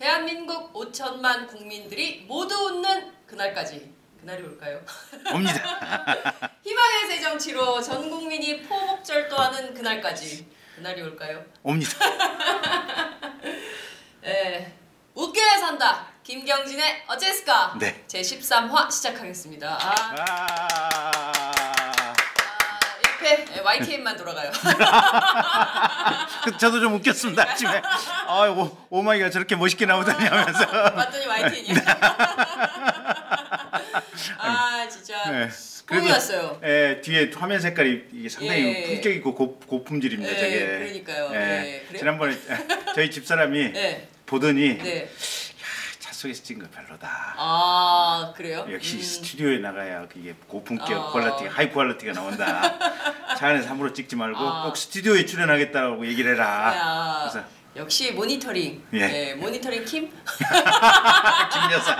대한민국 5천만 국민들이 모두 웃는 그날까지. 그날이 올까요? 옵니다. 희망의 새정치로 전 국민이 포복절도하는 그날까지. 그날이 올까요? 옵니다. 네, 웃겨야 산다. 김경진의 어째스까? 네. 제 13화 시작하겠습니다. 옆에 YTN만 돌아가요. 저도 좀 웃겼습니다. 아침에. 오마이가 저렇게 멋있게 나오다니 하면서. 봤더니 YTN이야. 진짜. 네. 꿈이었어요. 뒤에 화면 색깔이 이게 상당히 품격 있고 고품질입니다. 저게. 그러니까요. 그래요? 지난번에 저희 집사람이 보더니 차 속에서 찍은 거 별로다. 그래요? 역시 스튜디오에 나가야 이게 고품격 퀄리티가 하이 퀄리티가 나온다. 차 안에서 함부로 찍지 말고 꼭 스튜디오에 출연하겠다고 얘기를 해라. 그래서 역시 모니터링. 모니터링 킴? 김여사.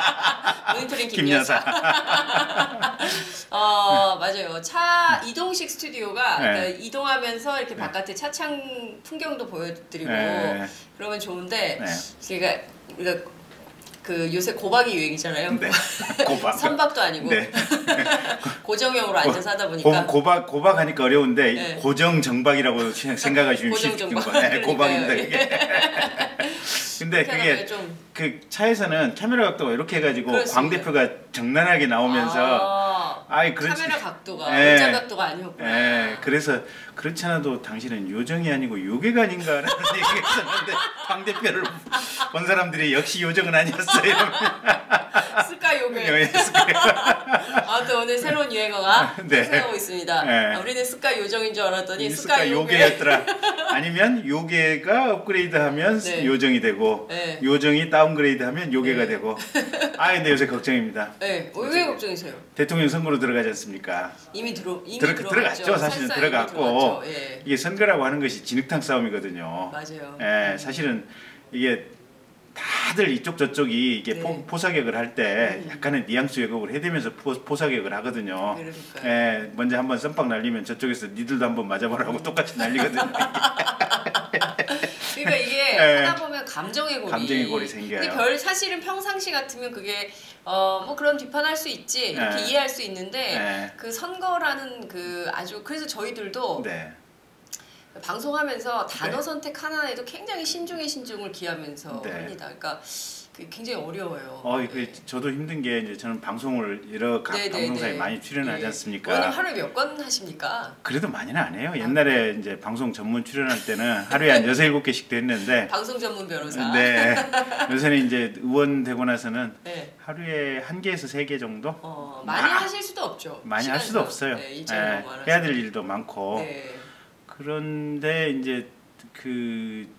모니터링 김여사. 맞아요. 차 이동식 스튜디오가 그러니까 이동하면서 이렇게 바깥에 차창 풍경도 보여드리고 그러면 좋은데 우리가 그 요새 고박이 유행이잖아요. 고박. 선박도 아니고 고정형으로 앉아서 하다 보니까 고박하니까 어려운데 고정 정박이라고 생각하시면 쉽겠는 거예요. 고박입니다 이게. 근데 그게 그 차에서는 카메라 각도가 이렇게 해가지고 광 대표가 정난하게 나오면서 카메라 각도가 원작 각도가 아니었구나. 그래서 그렇지 않아도 당신은 요정이 아니고 요괴가 아닌가라는 얘기가 있었는데 광 대표를 본 사람들이 역시 요정은 아니었어요. 스카 요괴. 또 오늘 새로운 유행어가 생각하고 있습니다. 우리는 스카 요정인 줄 알았더니 스카 요괴였더라. 아니면 요괴가 업그레이드하면 요정이 되고 요정이 다운그레이드하면 요괴가 되고. 근데 요새 걱정입니다. 왜 걱정이세요? 대통령 선거로 들어가지 않습니까? 이미 들어갔죠. 사실은 들어갔고 이게 선거라고 하는 것이 진흙탕 싸움이거든요. 맞아요. 사실은 이게 다들 이쪽 저쪽이 이게 포사격을 할 때 약간의 뉘앙스 왜곡을 해대면서 포사격을 하거든요. 먼저 한번 썸박 날리면 저쪽에서 니들도 한번 맞아보라고 똑같이 날리거든요. 그러니까 이게 하다 보면 감정의 골이 생겨요. 근데 사실은 평상시 같으면 그게 뭐 그런 비판할 수 있지 이렇게 이해할 수 있는데 그 선거라는 그래서 저희들도 방송하면서 단어 선택 하나에도 굉장히 신중을 기하면서 합니다. 그러니까 굉장히 어려워요. 저도 힘든 게 이제 저는 방송을 여러 각 방송사에 많이 출연하지 않습니까? 의원님 하루에 몇 건 하십니까? 그래도 많이는 안 해요. 옛날에 이제 방송 전문 출연할 때는 하루에 한 6-7개씩도 했는데 방송 전문 변호사. 요새는 이제 의원 되고 나서는 하루에 1개에서 3개 정도? 많이 하실 수도 없죠. 많이 할 수도 없어요. 해야 될 일도 많고. 그런데 이제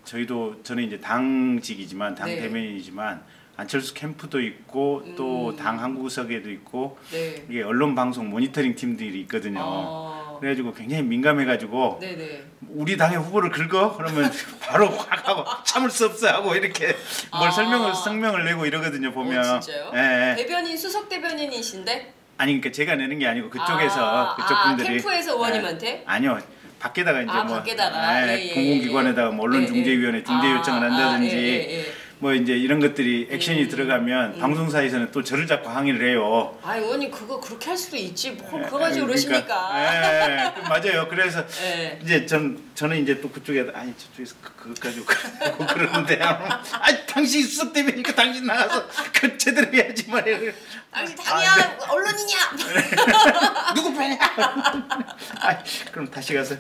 저는 이제 당직이지만 당 대변인이지만 안철수 캠프도 있고 또 당 한구석에도 있고 이게 언론 방송 모니터링 팀들이 있거든요. 그래가지고 굉장히 민감해가지고 우리 당의 후보를 긁어? 그러면 바로 확 하고 참을 수 없어 하고 이렇게 성명을 내고 이러거든요. 보면. 진짜요? 대변인 수석 대변인이신데? 아니 그러니까 제가 내는 게 아니고 그쪽에서 그쪽 분들이 캠프에서 의원님한테? 아니요. 밖에다가 이제 밖에다가 공공기관에다가 언론중재위원회 중재 요청을 한다든지 뭐 이제 이런 것들이 액션이 들어가면 방송사에서는 또 저를 잡고 항의를 해요. 의원님 그거 그렇게 할 수도 있지 뭘 그거 가지고 그러십니까? 맞아요. 그래서 이제 저는 이제 또 그쪽에 저쪽에서 그것 가지고 그러는데 당신 수석 대변이니까 당신 나가서 그 제대로 해야지 말이야. 당신 당이야 언론이냐? 누구 편이야? 그럼 다시 가서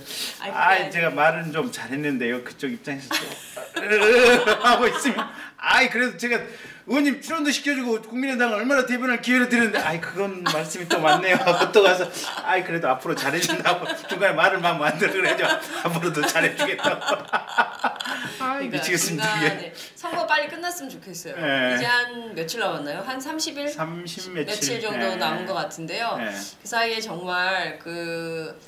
제가 말은 좀 잘했는데요. 그쪽 입장에서 하고 있으면 그래도 제가 의원님 출연도 시켜주고 국민의당을 얼마나 대변할 기회를 드렸는데 그건 말씀이 또 맞네요 하고 또 가서 그래도 앞으로 잘해준다고 중간에 말을 막 만들어 그래죠. 앞으로도 잘해주겠다고. 미치겠습니다. 선거 빨리 끝났으면 좋겠어요. 이제 한 며칠 남았나요? 한 30일? 30 며칠 정도 남은 것 같은데요. 그 사이에 정말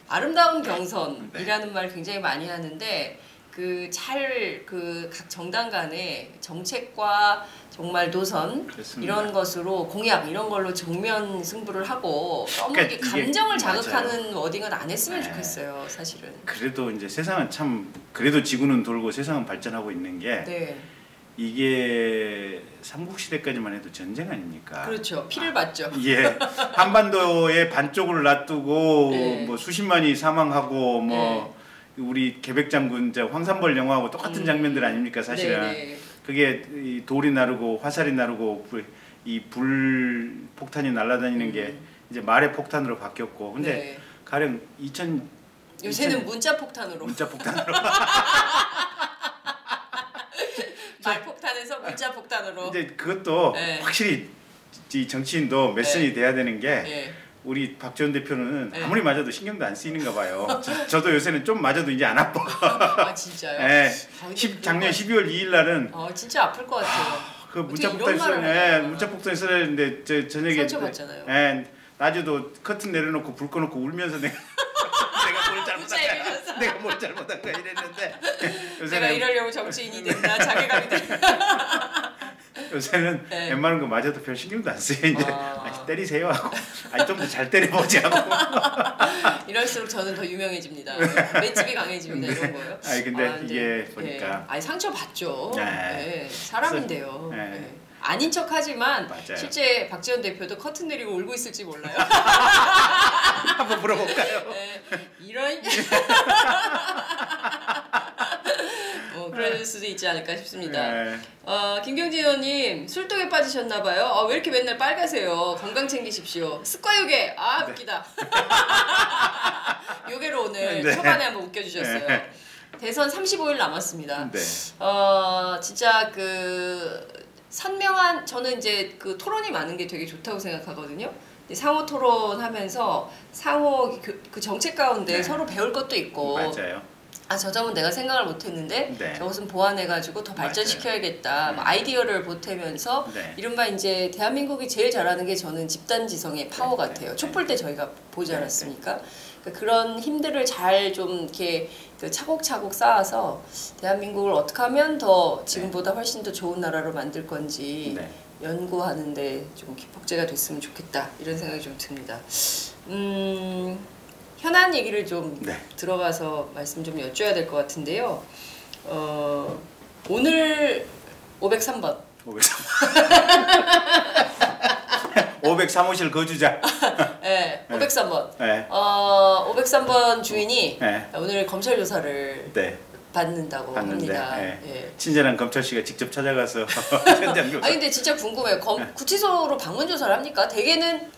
아름다운 경선이라는 말 굉장히 많이 하는데 각 정당 간의 정책과 정말 노선 이런 것으로 공약 이런 걸로 정면 승부를 하고 너무 이렇게 감정을 자극하는 워딩은 안 했으면 좋겠어요. 사실은. 그래도 이제 세상은 참 그래도 지구는 돌고 세상은 발전하고 있는 게 이게 삼국시대까지만 해도 전쟁 아닙니까? 그렇죠. 피를 봤죠. 예, 한반도의 반쪽을 놔두고 네. 뭐 수십만이 사망하고 뭐 우리 계백장군 황산벌 영화하고 똑같은 장면들 아닙니까? 사실은 네네. 그게 이 돌이 나르고 화살이 나르고 이 불폭탄이 날아다니는 게 이제 말의 폭탄으로 바뀌었고, 근데 가령 요새는 문자 폭탄으로. 말 폭탄에서 문자 폭탄으로. 이제 그것도 확실히 이 정치인도 메슨이 돼야 되는 게 우리 박지원 대표는 아무리 맞아도 신경도 안 쓰이는가 봐요. 저도 요새는 좀 맞아도 이제 안 아파. 아 진짜요? 네. 작년 12월 2일 날은 진짜 아플 것 같아요. 그 문자 폭탄 써야 되는데 저녁에 상처받잖아요. 낮에도 커튼 내려놓고 불 꺼놓고 울면서 내가 뭘 잘못한 거야 이랬는데 내가 이러려고 정치인이 됐나 자괴감이 들어. 요새는 웬만한 거 맞아도 별 신경도 안 써요. 이제 때리세요 하고 좀 더 잘 때려보지 하고. 이럴수록 저는 더 유명해집니다. 맷집이 강해집니다. 이런 거요. 근데 이게 보니까 상처 받죠. 사람인데요. 아닌 척하지만 실제 박지원 대표도 커튼 내리고 울고 있을지 몰라요. 한번 물어볼까요? 이런 그럴 수도 있지 않을까 싶습니다. 김경진 의원님 술독에 빠지셨나봐요. 왜 이렇게 맨날 빨가세요? 건강 챙기십시오. 습과요괴. 웃기다. 요괴로 오늘 초반에 한번 웃겨주셨어요. 대선 35일 남았습니다. 진짜 선명한, 저는 이제 토론이 많은 게 되게 좋다고 생각하거든요. 상호 토론하면서 상호 그 정책 가운데 서로 배울 것도 있고. 맞아요. 저 점은 내가 생각을 못했는데 저것은 보완해가지고 더 발전시켜야겠다. 아이디어를 보태면서 이른바 이제 대한민국이 제일 잘하는 게 저는 집단지성의 파워 같아요. 촛불 때 저희가 보지 않았습니까? 그러니까 그런 힘들을 잘 좀 이렇게 차곡차곡 쌓아서 대한민국을 어떻게 하면 더 지금보다 훨씬 더 좋은 나라로 만들 건지 연구하는데 좀 기폭제가 됐으면 좋겠다 이런 생각이 좀 듭니다. 현안 얘기를 좀 들어가서 말씀 좀 여쭤야 될 것 같은데요. 오늘 503번. 503호실 거주자. 503번. 503번 주인이 오늘 검찰 조사를 받는다고 합니다. 친절한 검찰씨가 직접 찾아가서 현장 조사. 근데 진짜 궁금해요. 구치소로 방문 조사를 합니까? 대개는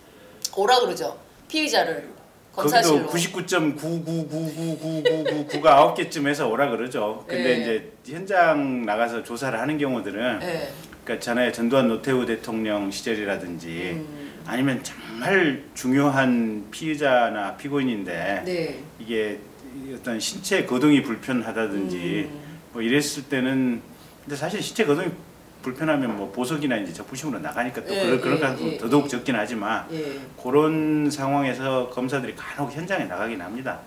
오라 그러죠. 피의자를. 거기도 99.9999999가 9개쯤 해서 오라 그러죠. 근데 이제 현장 나가서 조사를 하는 경우들은 그러니까 전에 전두환 노태우 대통령 시절이라든지 아니면 정말 중요한 피의자나 피고인인데 이게 어떤 신체 거동이 불편하다든지 뭐 이랬을 때는, 근데 사실 신체 거동이 불편하면 뭐 보석이나 이제 적부심으로 나가니까 또 그런 가능성은 더더욱 적긴 하지만 그런 상황에서 검사들이 간혹 현장에 나가긴 합니다.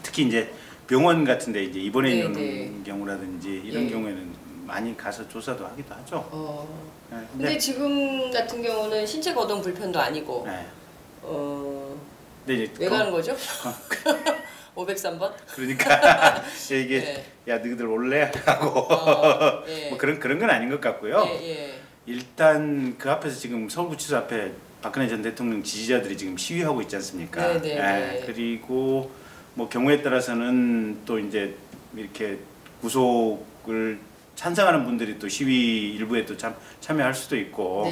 특히 이제 병원 같은데 이제 입원해 있는 경우라든지 이런 경우에는 많이 가서 조사도 하기도 하죠. 근데 지금 같은 경우는 신체 거동 불편도 아니고 근데 이제 왜 가는 거죠? 503번? 그러니까 이게 야 너희들 올래? 하고 뭐 그런 건 아닌 것 같고요. 일단 그 앞에서 지금 서울구치소 앞에 박근혜 전 대통령 지지자들이 지금 시위하고 있지 않습니까? 그리고 뭐 경우에 따라서는 또 이제 이렇게 구속을 찬성하는 분들이 또 시위 일부에 또 참여할 수도 있고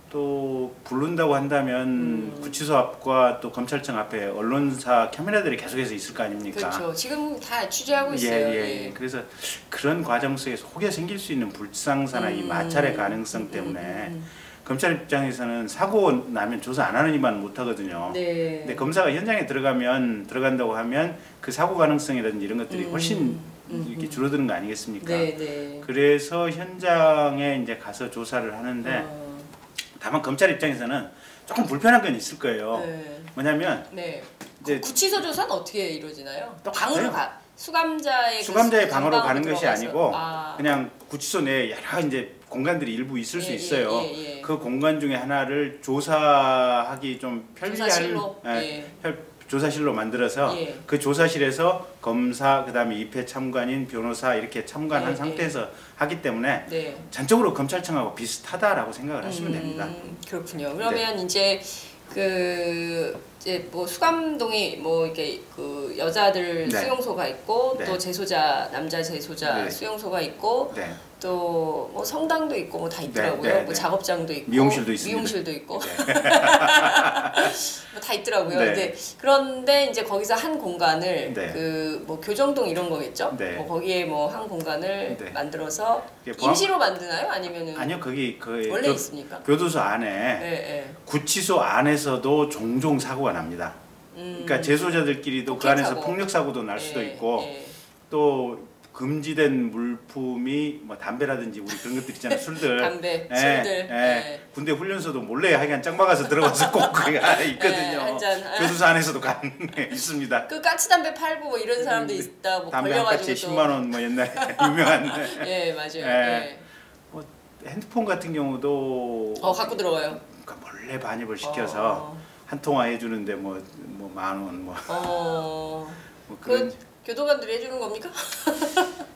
또 부른다고 한다면 구치소 앞과 또 검찰청 앞에 언론사 카메라들이 계속해서 있을 거 아닙니까? 그렇죠. 지금 다 취재하고 있어요. 그래서 그런 과정 속에서 혹여 생길 수 있는 불상사나 이 마찰의 가능성 때문에 검찰 입장에서는 사고 나면 조사 안 하느니만 못 하거든요. 근데 검사가 현장에 들어간다고 하면 그 사고 가능성이라든지 이런 것들이 훨씬 이렇게 줄어드는 거 아니겠습니까? 그래서 현장에 이제 가서 조사를 하는데 다만 검찰 입장에서는 조금 불편한 건 있을 거예요. 뭐냐면 이제 구치소 조사는 어떻게 이루어지나요? 방으로 수감자의 방으로 가는 것이 아니고 그냥 구치소 내에 여러 이제 공간들이 일부 있을 수 있어요. 예. 그 공간 중에 하나를 조사하기 좀 편리한 조사실로 만들어서 예. 그 조사실에서 검사 그다음에 입회 참관인 변호사 이렇게 참관한 예, 상태에서 하기 때문에 네. 전적으로 검찰청하고 비슷하다라고 생각을 하시면 됩니다. 그렇군요. 그러면 이제 이제 뭐 수감동이 뭐 이렇게 그 여자들 네. 수용소가 있고 네. 또 재소자 남자 재소자 네. 수용소가 있고 네. 또 뭐 성당도 있고 뭐 다 있더라고요. 네, 네, 뭐 네. 작업장도 있고 미용실도 있습니다. 미용실도 있고 네. 뭐 다 있더라고요. 네. 그런데 이제 거기서 한 공간을 네. 그 뭐 교정동 이런 거겠죠? 네. 뭐 거기에 뭐 한 공간을 네. 만들어서 이게 임시로 만드나요? 아니면은 아니요, 거기 그 원래 있습니까? 교도소 안에 네, 네. 구치소 안에서도 종종 사고가 납니다. 그러니까 재소자들끼리도 그 안에서 폭행 폭력 사고도 날 수도 예, 있고 예. 또 금지된 물품이 뭐 담배라든지 우리 그런 것들 있잖아요. 술들. 담배, 예, 술들. 예. 예. 군대 훈련소도 몰래 하여간 짱 박아서 들어가서 꼭 그게 있거든요. 한 잔. 교도소 안에서도 있습니다. 그 까치담배 팔고 뭐 이런 사람도 있다. 뭐 담배 한 걸려가지고 까치에 10만 원 뭐 옛날에 유명한. 예, 맞아요. 예. 예. 뭐 핸드폰 같은 경우도 갖고 들어가요. 그러니까 몰래 반입을 시켜서 한 통화 해주는데 뭐 만 원 뭐. 뭐 그런. 교도관들이 해주는 겁니까?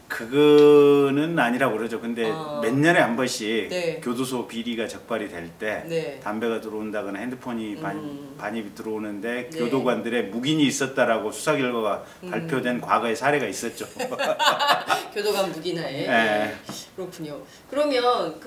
그거는 아니라고 그러죠. 근데 몇 년에 한 번씩 네. 교도소 비리가 적발이 될 때 네. 담배가 들어온다거나 핸드폰이 반입이 들어오는데 네. 교도관들의 묵인이 있었다라고 수사 결과가 발표된 과거의 사례가 있었죠. 교도관 무기나에. 네. 그렇군요. 그러면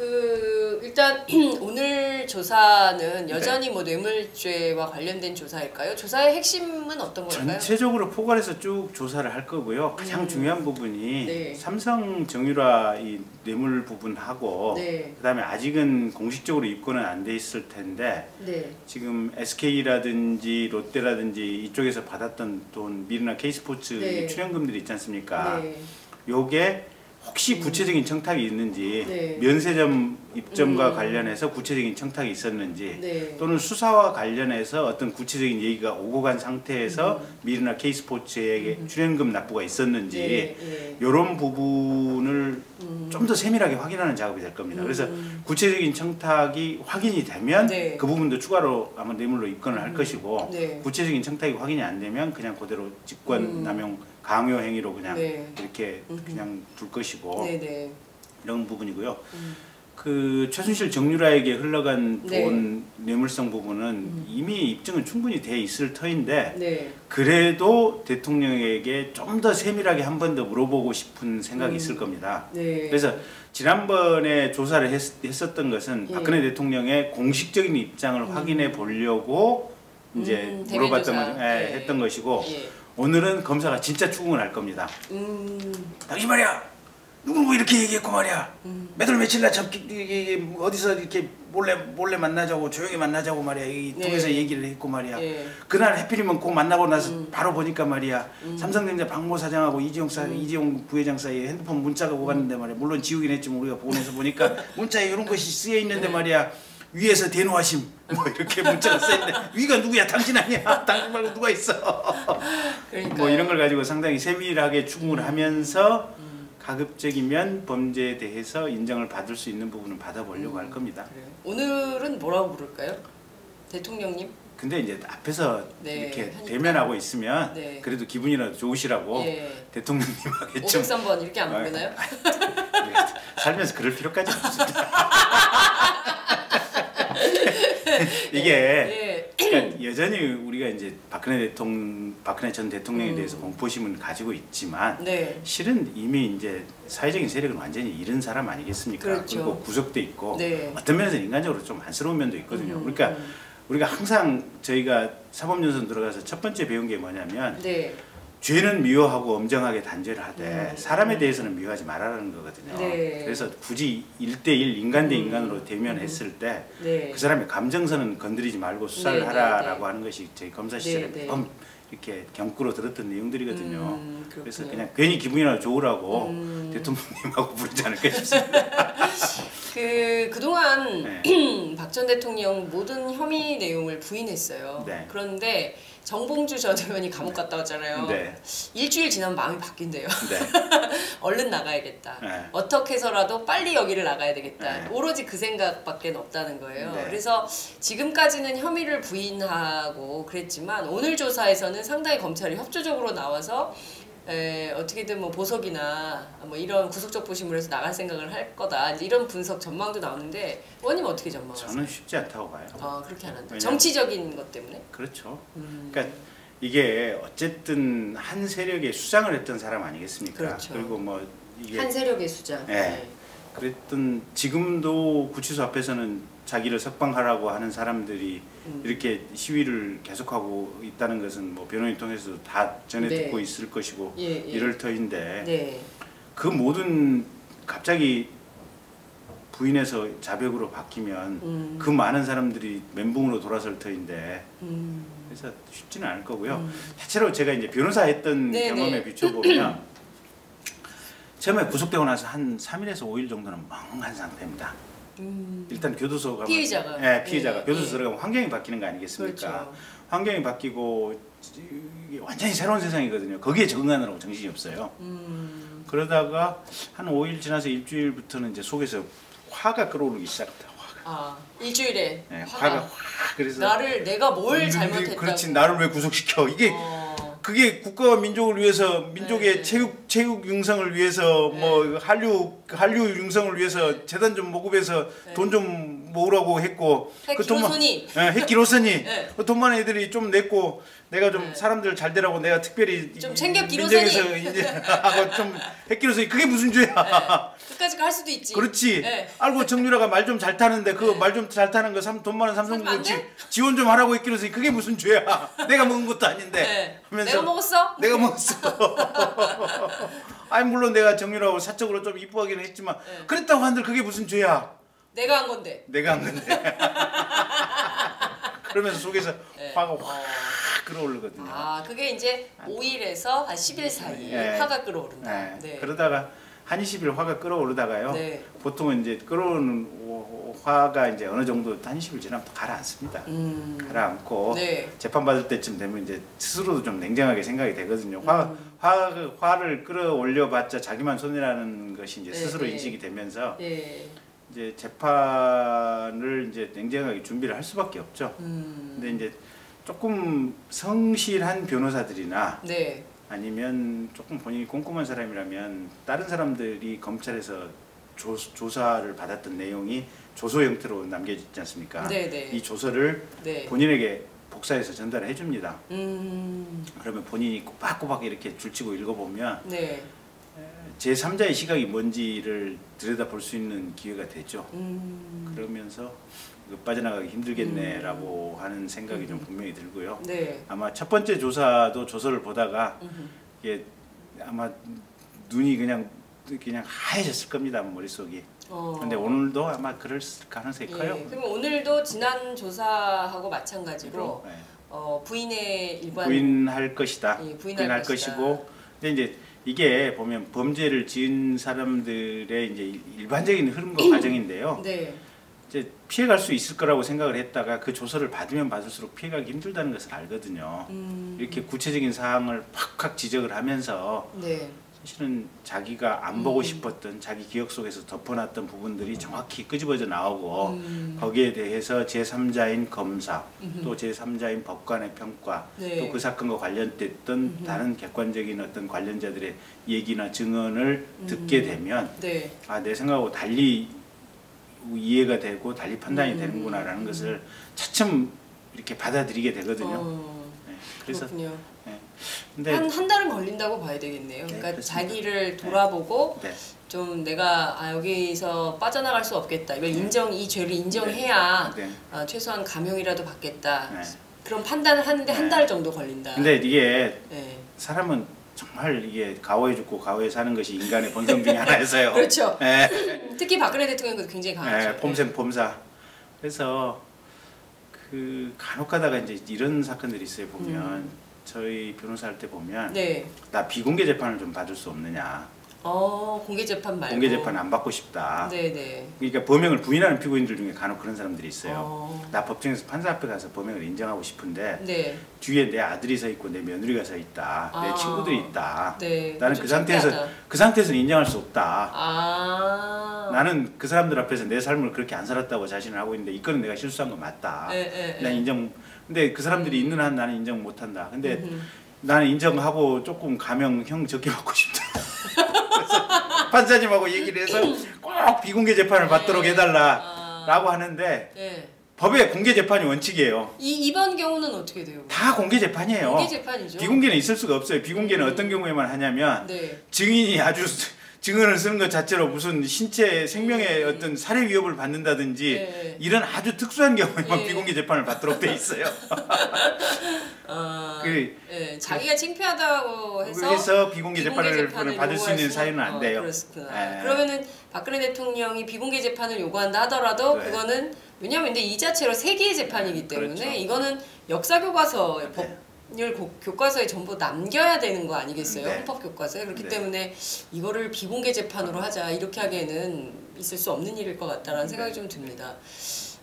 일단 오늘 조사는 여전히 뭐 뇌물죄와 관련된 조사일까요? 조사의 핵심은 어떤 걸까요? 전체적으로 포괄해서 쭉 조사를 할 거고요. 가장 중요한 부분이 네. 삼성 정유라 이 뇌물 부분하고 네. 그다음에 아직은 공식적으로 입건은 안 돼 있을 텐데 네. 지금 SK라든지 롯데라든지 이쪽에서 받았던 돈 미르나 K스포츠 네. 출연금들이 있지 않습니까? 네. 요게 혹시 구체적인 청탁이 있는지 네. 면세점 입점과 관련해서 구체적인 청탁이 있었는지 네. 또는 수사와 관련해서 어떤 구체적인 얘기가 오고 간 상태에서 미르나 K스포츠에게 출연금 납부가 있었는지 네. 이런 부분을 좀 더 세밀하게 확인하는 작업이 될 겁니다. 그래서 구체적인 청탁이 확인이 되면 네. 그 부분도 추가로 아마 뇌물로 입건을 할 것이고 네. 구체적인 청탁이 확인이 안 되면 그냥 그대로 직권남용 강요 행위로 그냥 네. 이렇게 그냥 둘 것이고 네. 이런 부분이고요. 그 최순실 정유라에게 흘러간 네. 돈 뇌물성 부분은 이미 입증은 충분히 돼 있을 터인데 네. 그래도 대통령에게 좀 더 세밀하게 한 번 더 물어보고 싶은 생각이 있을 겁니다. 네. 그래서 지난번에 조사를 했었던 것은 예. 박근혜 대통령의 공식적인 입장을 확인해 보려고 이제 물어봤던 대면조사. 네. 했던 것이고 예. 오늘은 검사가 진짜 추궁을 할 겁니다. 당신 말이야 누구 뭐 이렇게 얘기했고 말이야 몇 월 며칠 날 어디서 이렇게 몰래 만나자고 조용히 만나자고 말이야 이 네. 통해서 얘기를 했고 말이야 네. 그날 해필이면 꼭 만나고 나서 바로 보니까 말이야 삼성전자 박모 사장하고 이재용 부회장 사이에 핸드폰 문자가 오갔는데 말이야 물론 지우긴 했지만 우리가 보내서 보니까 문자에 이런 것이 쓰여 있는데 말이야 위에서 대노하심 뭐 이렇게 문자가 써 있는데 위가 누구야 당신 아니야 당신 말고 누가 있어 뭐 이런 걸 가지고 상당히 세밀하게 추궁을 하면서 가급적이면 범죄에 대해서 인정을 받을 수 있는 부분은 받아보려고 할 겁니다. 그래요. 오늘은 뭐라고 부를까요? 대통령님? 근데 이제 앞에서 네, 이렇게 하니까. 대면하고 있으면 네. 그래도 기분이라도 좋으시라고 예. 대통령님 하겠죠. 503번 이렇게 안 부르나요? 살면서 그럴 필요까지 없습니다. 이게 예. 그러니까 여전히 우리가 이제 박근혜 전 대통령에 대해서 공포심은 가지고 있지만 네. 실은 이미 이제 사회적인 세력은 완전히 잃은 사람 아니겠습니까? 그렇죠. 그리고 구속돼 있고 네. 어떤 면에서 인간적으로 좀 안쓰러운 면도 있거든요. 그러니까 우리가 항상 저희가 사법연수원 들어가서 첫 번째 배운 게 뭐냐면 네. 죄는 미워하고 엄정하게 단죄를 하되 사람에 대해서는 미워하지 말아라는 거거든요. 네. 그래서 굳이 1대1 인간 대 인간으로 대면했을 때 그 네. 사람의 감정선은 건드리지 말고 수사를 네, 하라라고 네. 하는 것이 저희 검사 시절에 네, 네. 매번 이렇게 경구로 들었던 내용들이거든요. 그래서 그렇군요. 그냥 괜히 기분이라도 좋으라고 대통령님하고 부르지 않을까 싶습니다. 그동안 박 전 대통령 모든 혐의 내용을 부인했어요. 네. 그런데 정봉주 전 의원이 감옥 갔다 왔잖아요. 네. 일주일 지나면 마음이 바뀐대요. 네. 얼른 나가야겠다. 네. 어떻게 해서라도 빨리 여기를 나가야 되겠다. 네. 오로지 그 생각밖에 없다는 거예요. 네. 그래서 지금까지는 혐의를 부인하고 그랬지만 오늘 조사에서는 상당히 검찰이 협조적으로 나와서 어떻게든 뭐 보석이나 뭐 이런 구속적 부심을 해서 나갈 생각을 할 거다. 이제 이런 분석 전망도 나오는데 의원님 어떻게 전망하세요? 저는 쉽지 않다고 봐요. 아 그렇게 안 한다. 왜냐면, 정치적인 것 때문에? 그렇죠. 그러니까 이게 어쨌든 한 세력의 수장을 했던 사람 아니겠습니까? 그렇죠. 그리고 뭐 이게 한 세력의 수장. 네. 그랬던 지금도 구치소 앞에서는 자기를 석방하라고 하는 사람들이 이렇게 시위를 계속하고 있다는 것은 뭐 변호인 통해서 다 전해 네. 듣고 있을 것이고 예. 이럴 터인데 네. 그 모든 갑자기 부인해서 자백으로 바뀌면 그 많은 사람들이 멘붕으로 돌아설 터인데 그래서 쉽지는 않을 거고요. 대체로 제가 이제 변호사 했던 네네. 경험에 비춰보면 처음에 구속되고 나서 한 3일에서 5일 정도는 멍한 상태입니다. 일단 교도소가 피의자가 피의자가 예, 교도소 예. 들어가면 환경이 바뀌는 거 아니겠습니까? 그렇죠. 환경이 바뀌고 완전히 새로운 세상이거든요. 거기에 적응하느라고 정신이 없어요. 그러다가 한 5일 지나서 일주일부터는 이제 속에서 화가 끌어오르기 시작합니다. 아 일주일에 네, 화가 확 그래서 나를 내가 뭘 잘못했다고. 그렇지 나를 왜 구속시켜 이게 그게 국가와 민족을 위해서 민족의 네. 체육 융성을 위해서 뭐 한류 융성을 위해서 재단 좀 모금해서 네. 돈 좀 모으라고 했고 핵기로선이 핵기로선이 네. 돈 많은 애들이 좀 냈고 내가 좀 네. 사람들 잘 되라고 내가 특별히 좀 챙겨 기로선이 민정에서 이제 하고 좀 핵기로선이 그게 무슨 죄야? 네. 끝까지 갈 수도 있지. 그렇지. 네. 알고 정유라가 말 좀 잘 타는데 그 말 좀 잘 타는 거 돈 많은 삼성물산 지원 좀 하라고 했기로서 그게 무슨 죄야? 내가 먹은 것도 아닌데. 네. 하면서 내가 먹었어? 내가 먹었어. 아니 물론 내가 정유라고 사적으로 좀 이뻐하기는 했지만 네. 그랬다고 한들 그게 무슨 죄야? 내가 한 건데. 내가 한 건데. 그러면서 속에서 네. 화가 확 끌어오르거든요. 아 그게 이제 5일에서 한 10일 사이 네. 화가 끌어오른다. 네. 네. 그러다가 한 20일 화가 끌어오르다가요. 네. 보통은 이제 끌어오는 화가 이제 어느 정도 한 20일 지나면 또 가라앉습니다. 가라앉고 네. 재판 받을 때쯤 되면 이제 스스로도 좀 냉정하게 생각이 되거든요. 화를 끌어올려봤자 자기만 손해라는 것이 이제 네, 스스로 네. 인식이 되면서 네. 이제 재판을 이제 냉정하게 준비를 할 수밖에 없죠. 근데 이제 조금 성실한 변호사들이나 네. 아니면 조금 본인이 꼼꼼한 사람이라면 다른 사람들이 검찰에서 조사를 받았던 내용이 조서 형태로 남겨지지 않습니까? 네네. 이 조서를 네. 본인에게 복사해서 전달해 줍니다. 그러면 본인이 꼬박꼬박 이렇게 줄치고 읽어보면 네. 제3자의 시각이 뭔지를 들여다볼 수 있는 기회가 되죠. 그러면서 이거 빠져나가기 힘들겠네라고 하는 생각이 좀 분명히 들고요. 네. 아마 첫 번째 조사도 조서를 보다가 이게 아마 눈이 그냥 하얘졌을 겁니다. 머릿속이. 근데 오늘도 아마 그럴 가능성이 커요. 예. 그럼 오늘도 지난 조사하고 마찬가지로 네. 부인의 일반 부인할 것이다. 예, 부인할 것이고, 근데 이제 이게 보면 범죄를 지은 사람들의 이제 일반적인 흐름과 과정인데요. 네. 이제 피해갈 수 있을 거라고 생각을 했다가 그 조서를 받으면 받을수록 피해가기 힘들다는 것을 알거든요. 이렇게 구체적인 사항을 팍팍 지적을 하면서 네. 사실은 자기가 안 보고 싶었던 자기 기억 속에서 덮어놨던 부분들이 정확히 끄집어져 나오고 거기에 대해서 제3자인 검사 또 제3자인 법관의 평가 네. 또 그 사건과 관련됐던 다른 객관적인 어떤 관련자들의 얘기나 증언을 듣게 되면 네. 아, 내 생각하고 달리 이해가 되고 달리 판단이 되는구나라는 것을 차츰 이렇게 받아들이게 되거든요. 네, 그래서 그렇군요. 네. 근데 한 달은 걸린다고 봐야 되겠네요. 네, 그러니까 그렇습니다. 자기를 돌아보고 네. 좀 내가 여기서 빠져나갈 수 없겠다. 이걸 이 죄를 인정해야 네. 최소한 감형이라도 받겠다. 네. 그런 판단을 하는데 네. 한 달 정도 걸린다. 근데 이게 네. 사람은 정말 이게 가오에 죽고 가오에 사는 것이 인간의 본성 중에 하나여서요. 그렇죠. 네. 특히 박근혜 대통령도 굉장히 강하죠. 네, 폼생 폼사. 그래서 그 간혹가다가 이제 이런 사건들이 있어요. 보면 저희 변호사 할 때 보면 네. 나 비공개 재판을 좀 받을 수 없느냐. 공개 재판 말고. 공개 재판 안 받고 싶다. 네네. 그러니까 범행을 부인하는 피고인들 중에 간혹 그런 사람들이 있어요. 나 법정에서 판사 앞에 가서 범행을 인정하고 싶은데 네. 뒤에 내 아들이 서 있고 내 며느리가 서 있다. 내 친구들이 있다. 네. 나는 그 상태에서는 인정할 수 없다. 나는 그 사람들 앞에서 내 삶을 그렇게 안 살았다고 자신을 하고 있는데 이거는 내가 실수한 거 맞다. 난 인정. 근데 그 사람들이 있는 한 나는 인정 못 한다. 근데 나는 인정하고 조금 감형형 적게 받고 싶다. 그래서 판사님하고 얘기를 해서 꼭 비공개 재판을 받도록 해달라라고 하는데 법에 공개 재판이 원칙이에요. 이번 경우는 어떻게 돼요? 다 공개 재판이에요. 공개 재판이죠. 비공개는 있을 수가 없어요. 비공개는 어떤 경우에만 하냐면 증인이 아주 증언을 쓰는 것 자체로 무슨 신체 생명의 어떤 살해 위협을 받는다든지 이런 아주 특수한 경우에만 비공개 재판을 받도록 돼 있어요. 자기가 창피하다고 해서 비공개 재판을 받을 수 있는 사유는 안 돼요. 그러면은 박근혜 대통령이 비공개 재판을 요구한다 하더라도 그거는 왜냐면 근데 이 자체로 세계의 재판이기 때문에 그렇죠. 이거는 역사 교과서 법률 교과서에 전부 남겨야 되는 거 아니겠어요? 헌법 교과서에. 그렇기 때문에 이거를 비공개 재판으로 하자 이렇게 하기에는 있을 수 없는 일일 것 같다라는 생각이 좀 듭니다.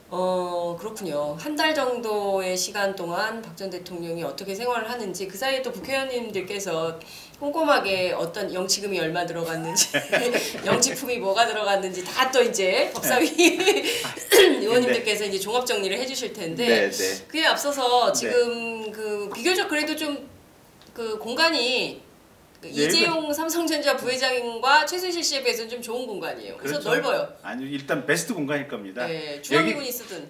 그렇군요. 한 달 정도의 시간 동안 박 전 대통령이 어떻게 생활을 하는지 그 사이에 또 국회의원님들께서 꼼꼼하게 어떤 영치금이 얼마 들어갔는지 영치품이 뭐가 들어갔는지 다 또 이제 법사위 의원님들께서 이제 종합 정리를 해주실 텐데 그에 앞서서 지금 그 비교적 그래도 좀 그 공간이 이재용 삼성전자 부회장과 최순실 씨에 비해서는 좀 좋은 공간이에요. 그래서 그렇죠. 넓어요. 아니 일단 베스트 공간일 겁니다. 중앙미군이 쓰든.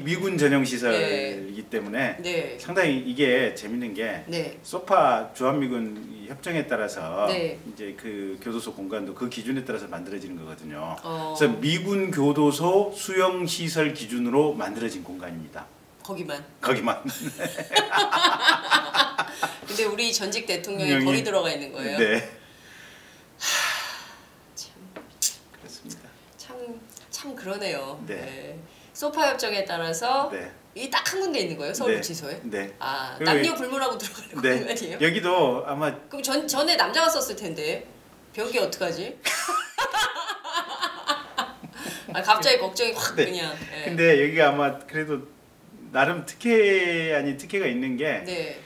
미군 전용 시설이기 때문에 상당히 이게 재밌는 게 소파 주한미군 협정에 따라서 이제 그 교도소 공간도 그 기준에 따라서 만들어지는 거거든요. 그래서 미군 교도소 수용 시설 기준으로 만들어진 공간입니다. 거기만. 근데 우리 전직 대통령이 거기 들어가 있는 거예요. 참 그렇습니다. 참 그러네요. 소파 협정에 따라서 이 딱 한 군데 있는 거예요, 서울구치소에. 남녀 불문하고 들어가는 공간이에요. 여기도 아마 그럼 전에 남자가 썼을 텐데 변기 어떡하지? 갑자기 걱정이 확 그냥. 근데 여기가 아마 그래도 나름 특혜 아닌 특혜가 있는 게.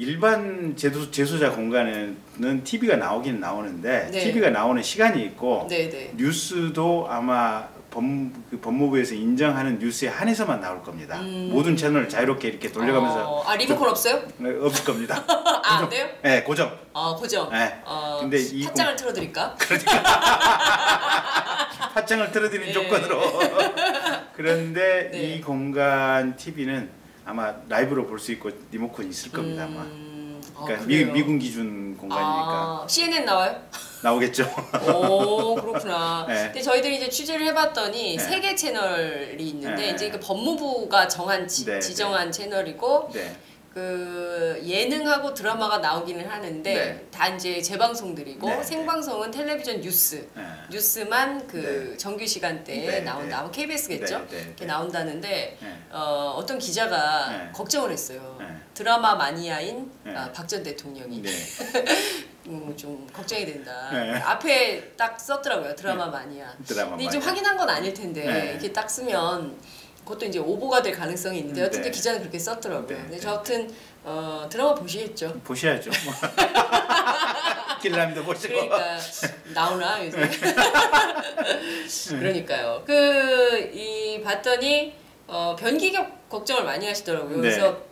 일반 재소자 공간에는 TV가 나오긴 나오는데 TV가 나오는 시간이 있고 뉴스도 아마 법무부에서 인정하는 뉴스에 한해서만 나올 겁니다. 모든 채널을 자유롭게 이렇게 돌려가면서 리모컨 없어요? 없을 겁니다. 안 돼요? 네, 고정. 고정. 근데 팟짱을 틀어드릴까? 그러니까 팟짱을 틀어드리는 조건으로. 그런데 이 공간 TV는 아마 라이브로 볼 수 있고 리모컨이 있을 겁니다 아마. 그러니까 미군 기준 공간이니까. CNN 나와요? 나오겠죠. 오 그렇구나. 근데 저희들이 이제 취재를 해봤더니 3개 채널이 있는데 이제 그 법무부가 지정한 채널이고. 그 예능하고 드라마가 나오기는 하는데 다 이제 재방송들이고 생방송은 텔레비전 뉴스만 그 정규 시간대에 나온다. 아마 KBS겠죠? 이렇게 나온다는데 어떤 기자가 걱정을 했어요. 드라마 마니아인 박 전 대통령이 좀 걱정이 된다. 앞에 딱 썼더라고요. 드라마 마니아. 근데 이제 확인한 건 아닐 텐데 이렇게 딱 쓰면 그것도 이제 오보가 될 가능성이 있는데 어쨌든 기자는 그렇게 썼더라고요. 근데 저 같은 드라마 보시겠죠? 보셔야죠. 길라미도 보시고. 그러니까 나오나 요새. 그러니까요. 봤더니 변기격 걱정을 많이 하시더라고요. 그래서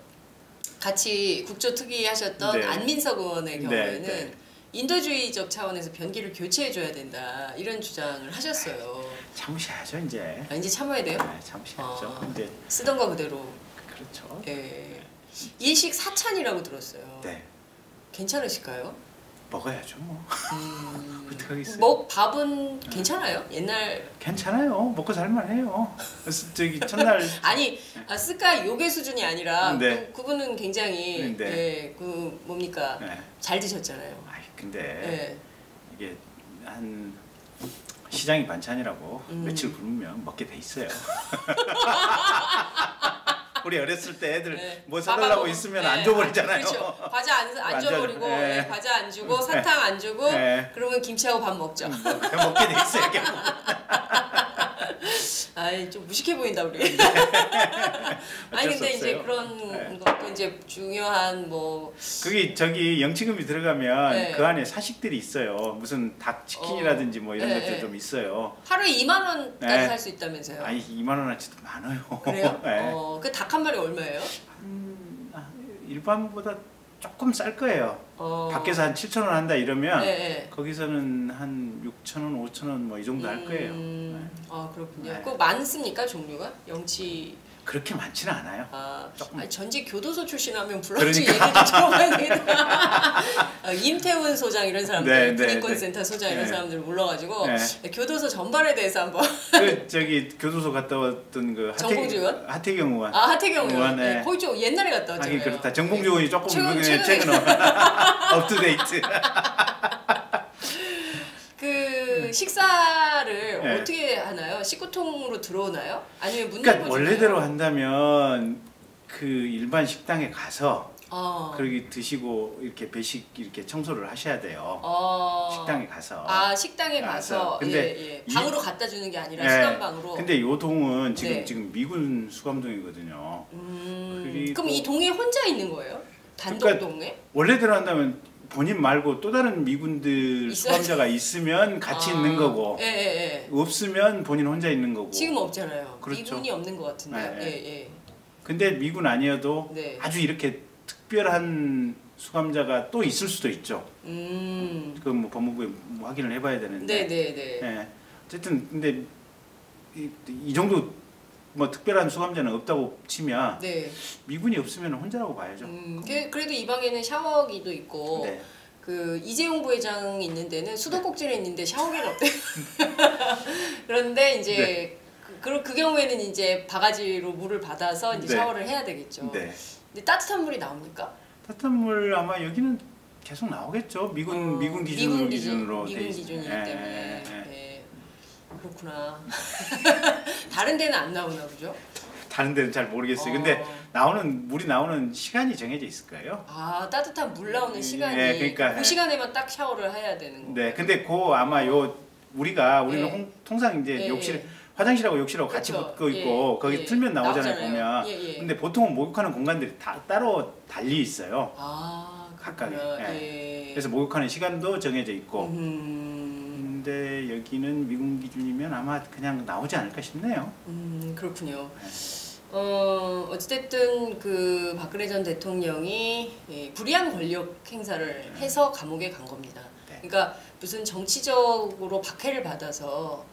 같이 국조특위 하셨던 안민석 의원의 경우에는 인도주의적 차원에서 변기를 교체해줘야 된다 이런 주장을 하셨어요. 참으셔야죠 이제. 이제 참아야 돼요? 네, 참으셔야죠. 근데 쓰던 거 그대로. 그렇죠. 일식 사찬이라고 들었어요. 네. 괜찮으실까요? 먹어야죠 뭐. 어떡하겠어요. 밥은 괜찮아요? 옛날. 괜찮아요. 먹고 살만해요. 저기 첫날. 아니 스카 요괴 수준이 아니라 그분은 굉장히 그 뭡니까 잘 드셨잖아요. 근데 이게 한 시장이 반찬이라고 며칠 굶으면 먹게 돼 있어요. 우리 어렸을 때 애들 네. 뭐 사달라고 밥하고, 있으면 네. 안 줘버리잖아요. 그렇죠. 과자 안 줘버리고 네. 네. 과자 안 주고 사탕 안 주고 네. 그러면 김치하고 밥 먹죠. 먹게 돼 있어요. 결국. 아이 좀 무식해 보인다 우리. 아니 근데 이제 그런 네. 것도 이제 중요한 뭐 그게 저기 영치금이 들어가면 네. 그 안에 사식들이 있어요. 무슨 닭 치킨이라든지 뭐 이런 네, 것들 네. 좀 있어요. 하루에 2만 원까지 네. 살 수 있다면서요? 아니 2만 원어치도 많아요. 그래요? 네. 그 닭 한 마리 얼마예요? 일반보다 조금 쌀 거예요. 밖에서 한 7,000원 한다 이러면 네, 네. 거기서는 한 6,000원, 5,000원 뭐 이 정도 할 거예요. 네. 아 그렇군요. 네. 그 많습니까 종류가? 영치 그렇게 많지는 않아요. 조금. 아니, 전직 교도소 출신하면 불러지 그러니까. 얘기를 들어봐야 되겠다. 임태훈 소장 이런 사람들, 네, 네, 군인권센터 소장 이런 네. 사람들 불러가지고 네. 교도소 전반에 대해서 한번. 그 저기 교도소 갔다 왔던 그 정봉주 의원? 하태경 의원. 아 하태경 의원. 네. 네. 거의 좀 옛날에 갔다 왔잖아요. 하긴 그렇다. 정봉주 의원이 조금 최근에 최근 업투데이트. 그 식사를 네. 어떻게 하나요? 식구통으로 들어오나요? 아니면 문 그러니까 열고 원래대로 주나요? 한다면 그 일반 식당에 가서 어. 그렇게 드시고 이렇게 배식 이렇게 청소를 하셔야 돼요. 식당에 가서. 아 식당에 가서 근데 예, 예. 방으로 갖다 주는 게 아니라 네. 수감방으로. 근데 요 동은 네. 지금 미군 수감동이거든요. 그리고 그럼 이 동에 혼자 있는 거예요? 단독 그러니까 동에? 원래대로 한다면 본인 말고 또 다른 미군들 있어야지. 수감자가 있으면 같이 있는 거고 예, 예, 예. 없으면 본인 혼자 있는 거고. 지금 없잖아요. 그렇죠. 미군이 없는 것 같은데요. 네, 네. 예, 예. 근데 미군 아니어도 네. 아주 이렇게 특별한 수감자가 또 있을 수도 있죠. 그 뭐 법무부에 뭐 확인을 해봐야 되는데. 네, 네, 네. 예. 어쨌든 근데 이 정도 뭐 특별한 수감자는 없다고 치면 네. 미군이 없으면 혼자라고 봐야죠. 그래도 이 방에는 샤워기도 있고 네. 그 이재용 부회장 있는 데는 수도꼭지는 있는데 샤워기가 없대요. 그런데 이제 네. 그 경우에는 이제 바가지로 물을 받아서 이제 네. 샤워를 해야 되겠죠. 네. 근데 따뜻한 물이 나옵니까? 따뜻한 물 아마 여기는 계속 나오겠죠. 미군 기준으로 돼 미군 있- 기준이기 예, 때문에. 예, 예. 네. 그렇구나. 다른 데는 안 나오나 보죠? 다른 데는 잘 모르겠어요. 근데 물이 나오는 시간이 정해져 있을 거예요. 아 따뜻한 물 나오는 시간이 예, 그러니까, 그 시간에만 딱 샤워를 해야 되는 거. 네, 근데 아마 우리는 예. 통상 이제 예, 욕실 예. 화장실하고 욕실하고 같이 그렇죠. 붙고 있고 예, 거기 예. 틀면 나오잖아요, 나오잖아요. 보면. 예, 예. 근데 보통은 목욕하는 공간들이 다 따로 달리 있어요. 아 각각에. 그렇구나. 예. 예. 그래서 목욕하는 시간도 정해져 있고. 음, 근데 여기는 미군 기준이면 아마 그냥 나오지 않을까 싶네요. 그렇군요. 네. 어찌됐든 그 박근혜 전 대통령이 불이한 권력 행사를 해서 감옥에 간 겁니다. 네. 그러니까 무슨 정치적으로 박해를 받아서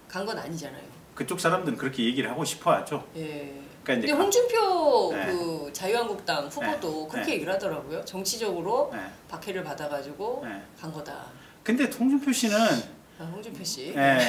간 건 아니잖아요. 그쪽 사람들은 그렇게 얘기를 하고 싶어 하죠. 예. 그러니까 이제 근데 홍준표 네. 그 자유한국당 후보도 네. 그렇게 네. 얘기를 하더라고요. 정치적으로 네. 박해를 받아가지고 네. 간 거다. 근데 홍준표 씨는 홍준표 씨. 예,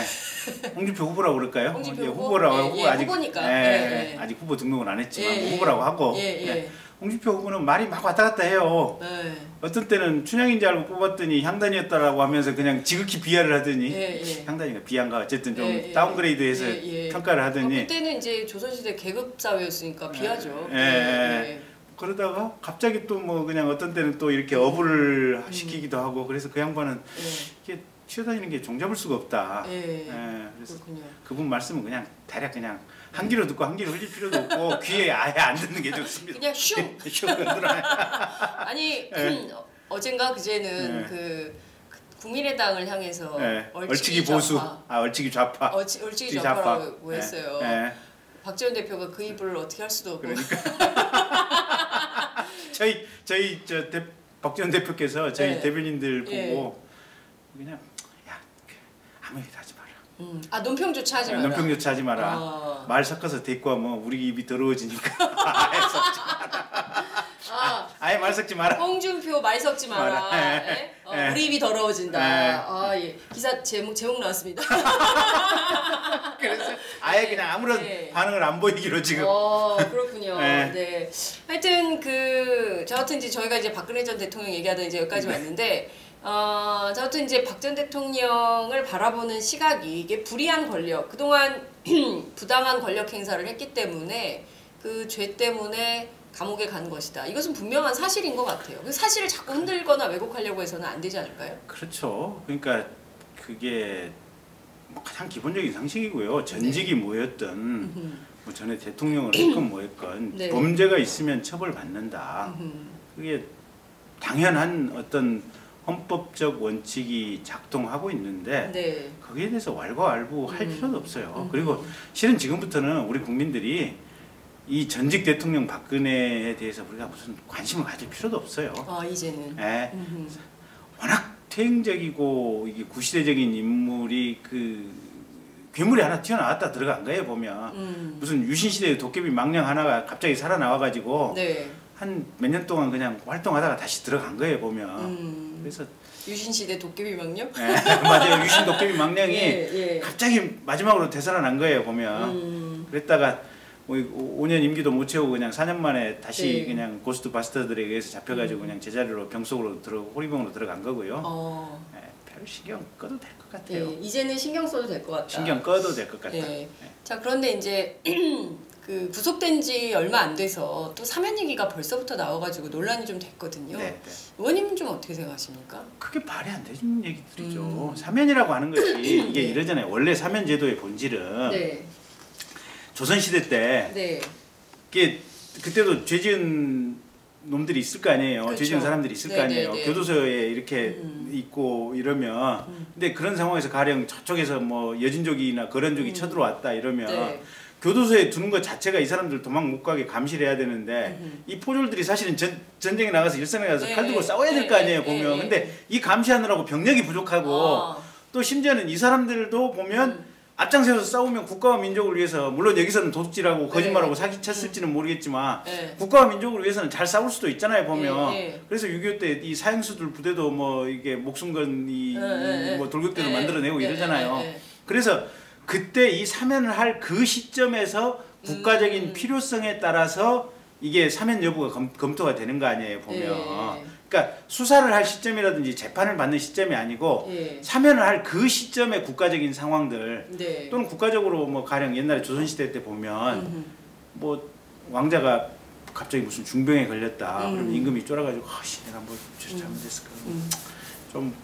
홍준표 후보라고 그럴까요? 홍준표 이제 후보? 후보라고 예, 하고 예, 아직 후보니까. 예, 예, 예. 아직 후보 등록은 안 했지만 예, 뭐 예. 후보라고 하고 예, 예. 예. 홍준표 후보는 말이 막 왔다 갔다 해요. 네. 어떤 때는 춘향인 줄 알고 뽑았더니 향단이었다라고 하면서 그냥 지극히 비하를 하더니 예, 예. 향단이가 비한가 어쨌든 좀 예, 예. 다운그레이드해서 예, 예. 평가를 하더니 그때는 이제 조선시대 계급 사회였으니까 비하죠. 예. 그러다가 갑자기 또 뭐 그냥 어떤 때는 또 이렇게 어부를 시키기도 하고 그래서 그 양반은 이게 튀어다니는 게 종잡을 수가 없다. 예. 그래서 그렇군요. 그분 말씀은 그냥 대략 그냥 한 귀로 듣고 한 귀로 흘릴 필요도 없고 귀에 아예 안 듣는 게 좋습니다. 그냥 슝. 슝 들어요. 아니 예. 어젠가 그제는 예. 그 국민의당을 향해서 예. 얼치기 보수, 좌파. 얼치기 좌파, 얼치기 좌파라고 했어요. 예. 박지원 대표가 그 입을 어떻게 할 수도 없고. 그러니까 저희 박지원 대표께서 저희 네. 대변인들 예. 보고 그냥 야 아무 얘기도 하지 마라. 논평조차 하지 마라. 논평조차 하지 마라. 말 섞어서 대꾸하면 우리 입이 더러워지니까 아예 섞지 마라. 아예 말 섞지 마라. 홍준표 말 섞지 마라. 예? 우리 입이 더러워진다. 예. 기사 제목 나왔습니다. 그래서 아예 그냥 아무런 반응을 안 보이기로 지금. 그렇군요. 네. 네. 하여튼 저 같은 이제 저희가 이제 박근혜 전 대통령 얘기하다 이제 여기까지 왔는데 저 같은 이제 박 전 대통령을 바라보는 시각이 이게 불이한 권력, 그동안 부당한 권력 행사를 했기 때문에 그 죄 때문에 감옥에 간 것이다. 이것은 분명한 사실인 것 같아요. 그 사실을 자꾸 흔들거나 왜곡하려고 해서는 안 되지 않을까요? 그렇죠. 그러니까 그게 뭐 가장 기본적인 상식이고요. 전직이 뭐였든 뭐 전에 대통령을 했건 뭐였건 네. 범죄가 있으면 처벌받는다. 그게 당연한 어떤 헌법적 원칙이 작동하고 있는데 네. 거기에 대해서 왈가왈부할 필요도 없어요. 그리고 실은 지금부터는 우리 국민들이 이 전직 대통령 박근혜에 대해서 우리가 무슨 관심을 가질 필요도 없어요. 이제는. 네. 워낙 퇴행적이고 이게 구시대적인 인물이 그 괴물이 하나 튀어나왔다 들어간 거예요 보면. 무슨 유신시대의 도깨비 망령 하나가 갑자기 살아나와가지고 네. 한 몇 년 동안 그냥 활동하다가 다시 들어간 거예요 보면. 그래서 유신시대 도깨비 망령? 네, 맞아요. 유신 도깨비 망령이 예. 갑자기 마지막으로 되살아난 거예요 보면. 그랬다가 뭐 5년 임기도 못 채우고 그냥 4년 만에 다시 네. 그냥 고스트 바스터들에 의해서 잡혀가지고 그냥 제자리로 병 속으로 호리병으로 들어간 거고요. 네, 별 신경 꺼도 될 것 같아요. 이제는 신경 써도 될 것 같다. 신경 꺼도 될 것 같다. 네. 자, 그런데 이제 그 구속된 지 얼마 안 돼서 또 사면 얘기가 벌써부터 나와가지고 논란이 좀 됐거든요. 네. 의원님은 좀 어떻게 생각하십니까? 그게 말이 안 되는 얘기들이죠. 사면이라고 하는 것이 이게 이러잖아요. 원래 사면 제도의 본질은 네. 조선시대 때 네. 이게 그때도 죄지은 놈들이 있을 거 아니에요. 그렇죠. 죄지은 사람들이 있을 거 아니에요. 교도소에 이렇게 있고 이러면 근데 그런 상황에서 가령 저쪽에서 뭐 여진족이나 거란족이 쳐들어왔다 이러면 네. 교도소에 두는 것 자체가 이 사람들 도망 못 가게 감시를 해야 되는데 이 포졸들이 사실은 전쟁에 나가서 일선에 가서 칼 들고 싸워야 될 거 아니에요 보면. 근데 이 감시하느라고 병력이 부족하고 또 심지어는 이 사람들도 보면 앞장서서 싸우면 국가와 민족을 위해서 물론 여기서는 도둑질하고 거짓말하고 사기쳤을지는 모르겠지만 국가와 민족을 위해서는 잘 싸울 수도 있잖아요 보면. 그래서 6.25 때 이 사형수들 부대도 뭐 이게 목숨 건 이 뭐 돌격대도 만들어내고 이러잖아요. 그래서 그때 이 사면을 할 그 시점에서 국가적인 필요성에 따라서 이게 사면 여부가 검토가 되는 거 아니에요 보면. 그러니까 수사를 할 시점이라든지 재판을 받는 시점이 아니고 사면을 할 그 시점의 국가적인 상황들 또는 국가적으로 뭐 가령 옛날에 조선시대 때 보면 뭐 왕자가 갑자기 무슨 중병에 걸렸다 그러면 임금이 쫄아가지고 내가 뭐 잘못했을까 좀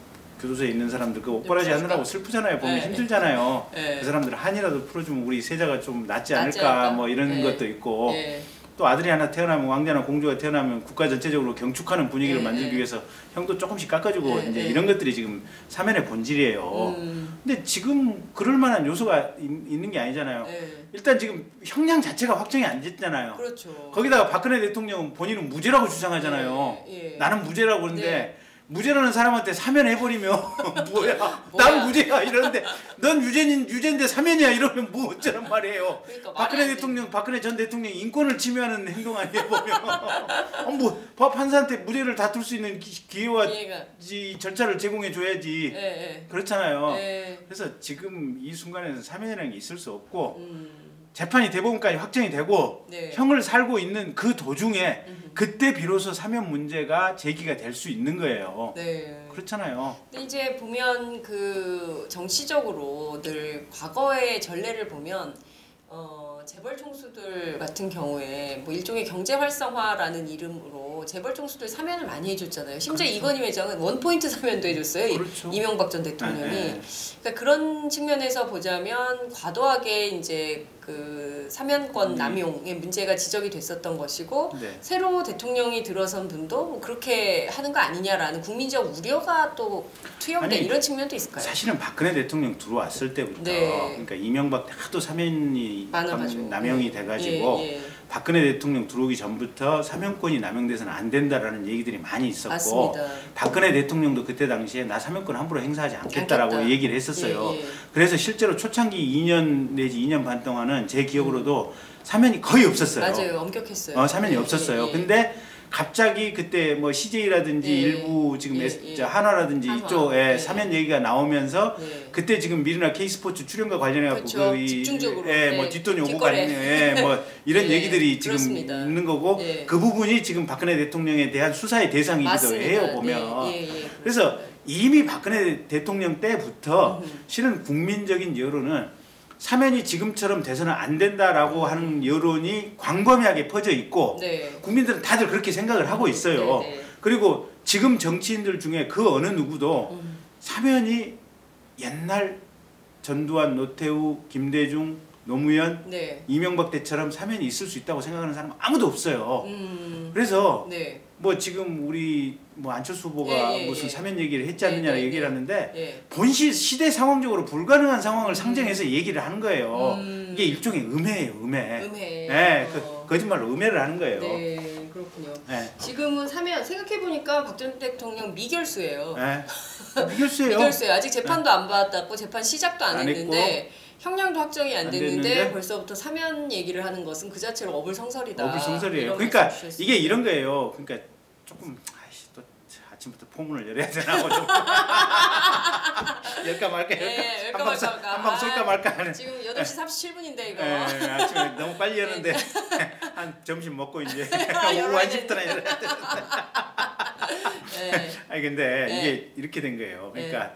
교도소에 있는 사람들 그 옥바라지 하느라고 슬프잖아요 보면 힘들잖아요. 그 사람들 한이라도 풀어주면 우리 세자가 좀 낫지 않을까 뭐 이런 것도 있고 또 아들이 하나 태어나면 왕자나 공주가 태어나면 국가 전체적으로 경축하는 분위기를 만들기 위해서 형도 조금씩 깎아주고 이제 이런 것들이 지금 사면의 본질이에요. 근데 지금 그럴 만한 요소가 있는 게 아니잖아요. 일단 지금 형량 자체가 확정이 안 됐잖아요. 그렇죠. 거기다가 박근혜 대통령은 본인은 무죄라고 주장하잖아요. 나는 무죄라고 그러는데 무죄라는 사람한테 사면해버리면 뭐야 난 무죄야 이러는데 넌 유죄인데 사면이야 이러면 뭐 어쩌란 말이에요. 그러니까 박근혜 전 대통령이 인권을 침해하는 행동 아니에요 보면. 뭐 판사한테 무죄를 다툴 수 있는 기회와 절차를 제공해 줘야지. 그렇잖아요. 그래서 지금 이 순간에는 사면이라는 게 있을 수 없고 재판이 대법원까지 확정이 되고 형을 살고 있는 그 도중에 그때 비로소 사면 문제가 제기가 될 수 있는 거예요. 그렇잖아요. 근데 이제 보면 그 정치적으로 늘 과거의 전례를 보면 재벌 총수들 같은 경우에 뭐 일종의 경제 활성화라는 이름으로 재벌 총수들 사면을 많이 해줬잖아요. 심지어 이건희 회장은 원포인트 사면도 해줬어요. 이명박 전 대통령이. 그러니까 그런 측면에서 보자면 과도하게 이제 그 사면권 남용의 문제가 지적이 됐었던 것이고 새로 대통령이 들어선 분도 뭐 그렇게 하는 거 아니냐라는 국민적 우려가 또 투영된 이런 측면도 있을까요? 사실은 박근혜 대통령 들어왔을 때부터 그러니까 이명박 하도 사면이 남용이 돼가지고 박근혜 대통령 들어오기 전부터 사면권이 남용돼서는 안 된다라는 얘기들이 많이 있었고 맞습니다. 박근혜 대통령도 그때 당시에 나 사면권 함부로 행사하지 않겠다라고 얘기를 했었어요. 그래서 실제로 초창기 2년 내지 2년 반 동안은 제 기억으로도 사면이 거의 없었어요. 맞아요. 엄격했어요. 사면이 없었어요. 근데 갑자기 그때 뭐 CJ라든지 일부 지금 한화라든지 이쪽에 사면 얘기가 나오면서 그때 지금 미르나 K스포츠 출연과 관련해갖고 집중적으로 뭐 뒷돈 요구가 뭐 이런 얘기들이 지금 있는 거고 그 부분이 지금 박근혜 대통령에 대한 수사의 대상이기도 해요 보면. 그래서 이미 박근혜 대통령 때부터 실은 국민적인 여론은 사면이 지금처럼 돼서는 안 된다라고 하는 여론이 광범위하게 퍼져 있고 네. 국민들은 다들 그렇게 생각을 하고 있어요. 네, 네. 그리고 지금 정치인들 중에 그 어느 누구도 사면이 옛날 전두환, 노태우, 김대중, 노무현, 네. 이명박 때처럼 사면이 있을 수 있다고 생각하는 사람은 아무도 없어요. 그래서 네. 뭐 지금 우리 뭐 안철수 후보가 무슨 사면 얘기를 했지 않느냐 얘기를 하는데 본시 시대 상황적으로 불가능한 상황을 상정해서 얘기를 하는 거예요. 이게 일종의 음해예요, 음해. 음해. 네, 거짓말로 음해를 하는 거예요. 네, 그렇군요. 네. 지금은 사면 생각해 보니까 박 전 대통령 미결수예요. 네. 미결수예요. 미결수예요. 아직 재판도 안 받았고 재판 시작도 안 했는데 형량도 확정이 안 됐는데 벌써부터 사면 얘기를 하는 것은 그 자체로 어불성설이다. 어불성설이에요. 그러니까 이게 이런 거예요. 그러니까 조금 또 아침부터 포문을 열어야 되나 뭐 좀 열까 말까 네, 한방 쏠까 말까 하는. 지금 8시 37분인데 이거. 네, 아침에 너무 빨리 여는데 한 점심 먹고 이제 오후 1시부터나 열어야 되는데. 아니 근데 이게 이렇게 된 거예요. 그러니까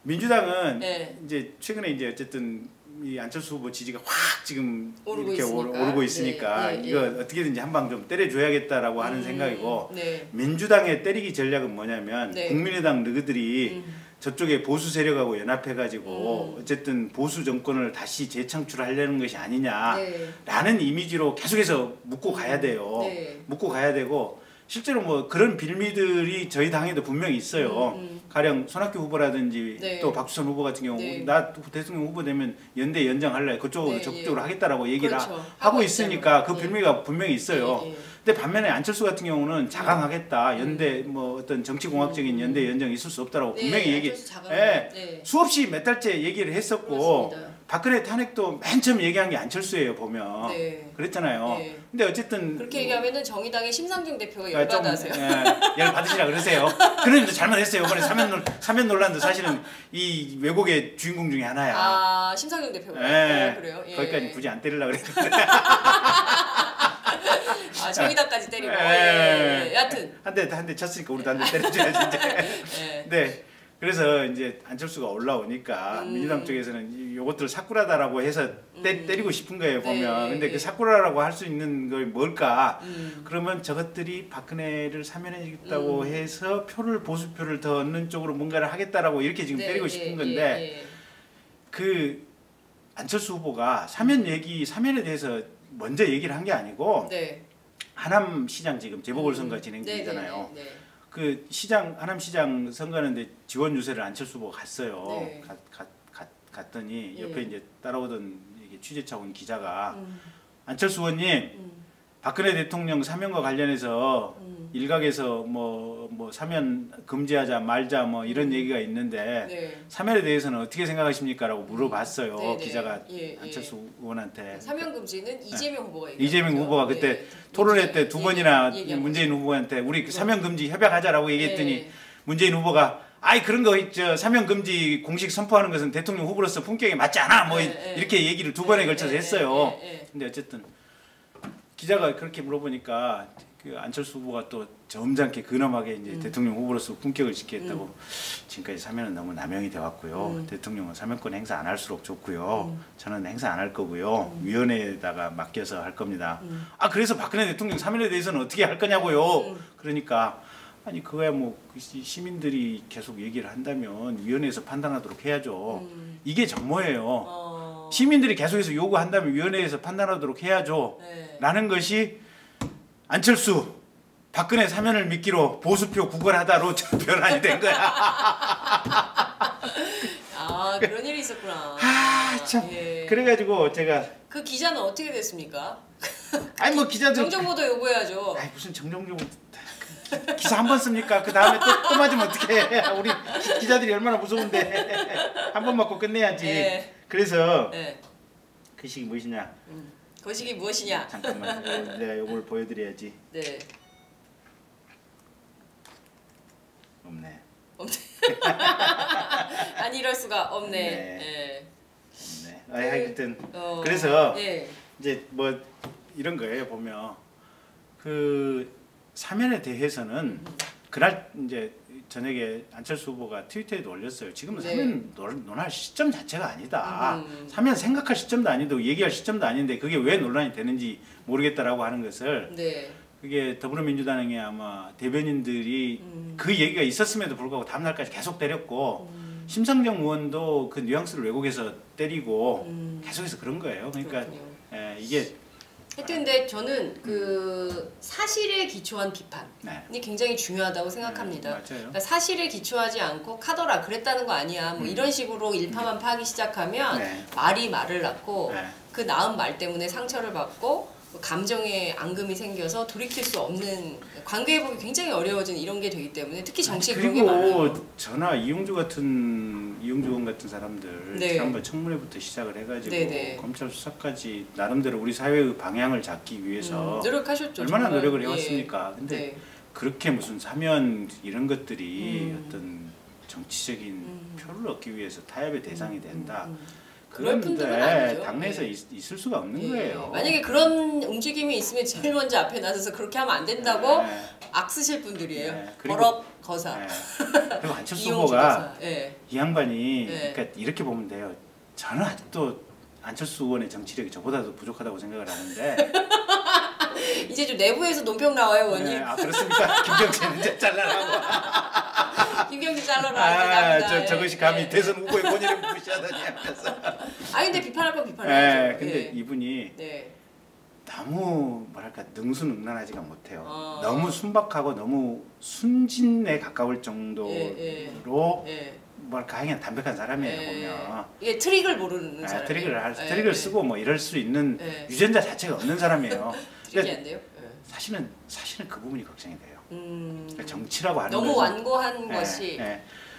민주당은 이제 최근에 이제 어쨌든 이 안철수 후보 지지가 확 지금 이렇게 오르고 있으니까 이거 어떻게든지 한 방 좀 때려줘야겠다라고 하는 생각이고 민주당의 때리기 전략은 뭐냐면 국민의당 너희들이 저쪽에 보수 세력하고 연합해가지고 어쨌든 보수 정권을 다시 재창출하려는 것이 아니냐라는 이미지로 계속해서 묶고 가야 돼요. 묶고 가야 되고 실제로 뭐 그런 빌미들이 저희 당에도 분명히 있어요. 가령 손학규 후보라든지 또 박주선 후보 같은 경우 나 대통령 후보 되면 연대 연장할래 그쪽으로 적극적으로 하겠다라고 얘기를 하고 있으니까 그 빌미가 분명히 있어요. 근데 반면에 안철수 같은 경우는 자강하겠다. 연대 뭐 어떤 정치공학적인 연대 연정이 있을 수 없다라고 분명히 수없이 몇 달째 얘기를 했었고 그렇습니다. 박근혜 탄핵도 맨 처음 얘기한 게 안철수예요 보면 그랬잖아요. 근데 어쨌든 그렇게 얘기하면은 정의당의 심상정 대표가 열받아하세요. 열 받으시라 그러세요. 그런데 잘못했어요. 이번에 사면 논란도 사실은 이 왜곡의 주인공 중에 하나야. 아 심상정 대표가 그래요? 거기까지 굳이 안 때리려고 그랬는데. 아 정의당까지 때리고. 여하튼 한 대 쳤으니까 우리도 한 대 때려줘야지 이제. 네. 그래서 이제 안철수가 올라오니까 민주당 쪽에서는 요것들 사쿠라다라고 해서 때리고 싶은 거예요 보면. 근데 그 사쿠라라고 할 수 있는 걸 뭘까? 그러면 저것들이 박근혜를 사면해주겠다고 해서 보수표를 더 얻는 쪽으로 뭔가를 하겠다라고 이렇게 지금 때리고 싶은 건데 그 안철수 후보가 사면에 대해서 먼저 얘기를 한 게 아니고 하남시장 지금 재보궐선거 진행 중이잖아요. 그 하남시장 선거하는데 지원 유세를 안철수 후보가 갔어요. 갔더니 옆에 이제 따라오던 취재차 온 기자가 안철수 의원님 박근혜 대통령 사면과 관련해서 일각에서 뭐 사면 금지하자 말자 뭐 이런 얘기가 있는데 사면에 대해서는 어떻게 생각하십니까라고 물어봤어요. 기자가 안철수 의원한테. 사면 금지는 이재명 후보가 이재명 후보가 그때 토론회 때 2번이나 문재인 후보한테 우리 사면 금지 협약하자라고 얘기했더니 문재인 후보가 아이 그런 거 사면 금지 공식 선포하는 것은 대통령 후보로서 품격에 맞지 않아 뭐 이렇게 얘기를 2번에 걸쳐서 했어요. 근데 어쨌든 기자가 그렇게 물어보니까 그 안철수 후보가 또 점잖게 근엄하게 이제 대통령 후보로서 품격을 지키겠다고 지금까지 사면은 너무 남용이 돼 왔고요. 대통령은 사면권 행사 안 할수록 좋고요. 저는 행사 안 할 거고요. 위원회에다가 맡겨서 할 겁니다. 아 그래서 박근혜 대통령 사면에 대해서는 어떻게 할 거냐고요. 그러니까 아니 그거야 뭐 시민들이 계속 얘기를 한다면 위원회에서 판단하도록 해야죠. 이게 정모예요. 시민들이 계속해서 요구한다면 위원회에서 판단하도록 해야죠. 라는 것이 안철수 박근혜 사면을 미끼로 보수표 구걸하다로 변환이 된 거야. 아 그런 일이 있었구나. 참. 그래가지고 제가 그 기자는 어떻게 됐습니까? 아니 뭐 기자들 정정보도 요구해야죠. 아니 무슨 정정보도 기사 한 번 씁니까? 그 다음에 또 맞으면 어떡해. 우리 기자들이 얼마나 무서운데 한 번 맞고 끝내야지. 그래서 거식이 무엇이냐? 거식이 무엇이냐? 잠깐만 내가 이걸 보여드려야지. 없네. 아니 이럴 수가 없네. 없네. 하여튼 그래서 이제 뭐 이런 거예요 보면 그 사면에 대해서는 그날 이제 저녁에 안철수 후보가 트위터에도 올렸어요. 지금은 사면 논할 시점 자체가 아니다. 사면 생각할 시점도 아니고 얘기할 시점도 아닌데 그게 왜 논란이 되는지 모르겠다라고 하는 것을 그게 더불어민주당의 아마 대변인들이 그 얘기가 있었음에도 불구하고 다음날까지 계속 때렸고 심상정 의원도 그 뉘앙스를 왜곡해서 때리고 계속해서 그런 거예요. 그러니까 이게 하여튼 근데 저는 그 사실에 기초한 비판이 굉장히 중요하다고 생각합니다. 그러니까 사실에 기초하지 않고 카더라 그랬다는 거 아니야 뭐 이런 식으로 일파만파하기 시작하면 말이 말을 낳고 그 나은 말 때문에 상처를 받고 감정에 앙금이 생겨서 돌이킬 수 없는 관계 회복이 굉장히 어려워진 이런 게 되기 때문에 특히 정치에 그런 게 많아요. 그리고 저나 이용주 의원 같은 사람들 지난번 청문회부터 시작을 해가지고 검찰 수사까지 나름대로 우리 사회의 방향을 잡기 위해서 노력하셨죠. 얼마나 정말. 노력을 해왔습니까? 근데 그렇게 무슨 사면 이런 것들이 어떤 정치적인 표를 얻기 위해서 타협의 대상이 된다. 그런데 당내에서 있을 수가 없는 거예요. 만약에 그런 움직임이 있으면 제일 먼저 앞에 나서서 그렇게 하면 안 된다고 악쓰실 분들이에요. 버럭 거사. 그리고 안철수 후보가 이 양반이 그러니까 이렇게 보면 돼요. 저는 아직도 안철수 의원의 정치력이 저보다도 부족하다고 생각을 하는데 이제 좀 내부에서 논평 나와요, 의원님. 아 그렇습니까? 김경재는 이제 잘라라고. 김경재 잘라라. 저것이 감히 대선 후보의 본인을 무시하다니 하면서. 근데 비판할 건 비판해야죠. 근데 이분이 너무 뭐랄까 능수능란하지가 못해요. 너무 순박하고 너무 순진에 가까울 정도로 뭐랄까 하긴 담백한 사람이에요 보면. 이게 트릭을 모르는 사람. 트릭을 쓰고 뭐 이럴 수 있는 유전자 자체가 없는 사람이에요. 특이한데요? 사실은 그 부분이 걱정이 돼요. 그러니까 정치라고 하는 너무 것은, 완고한 것이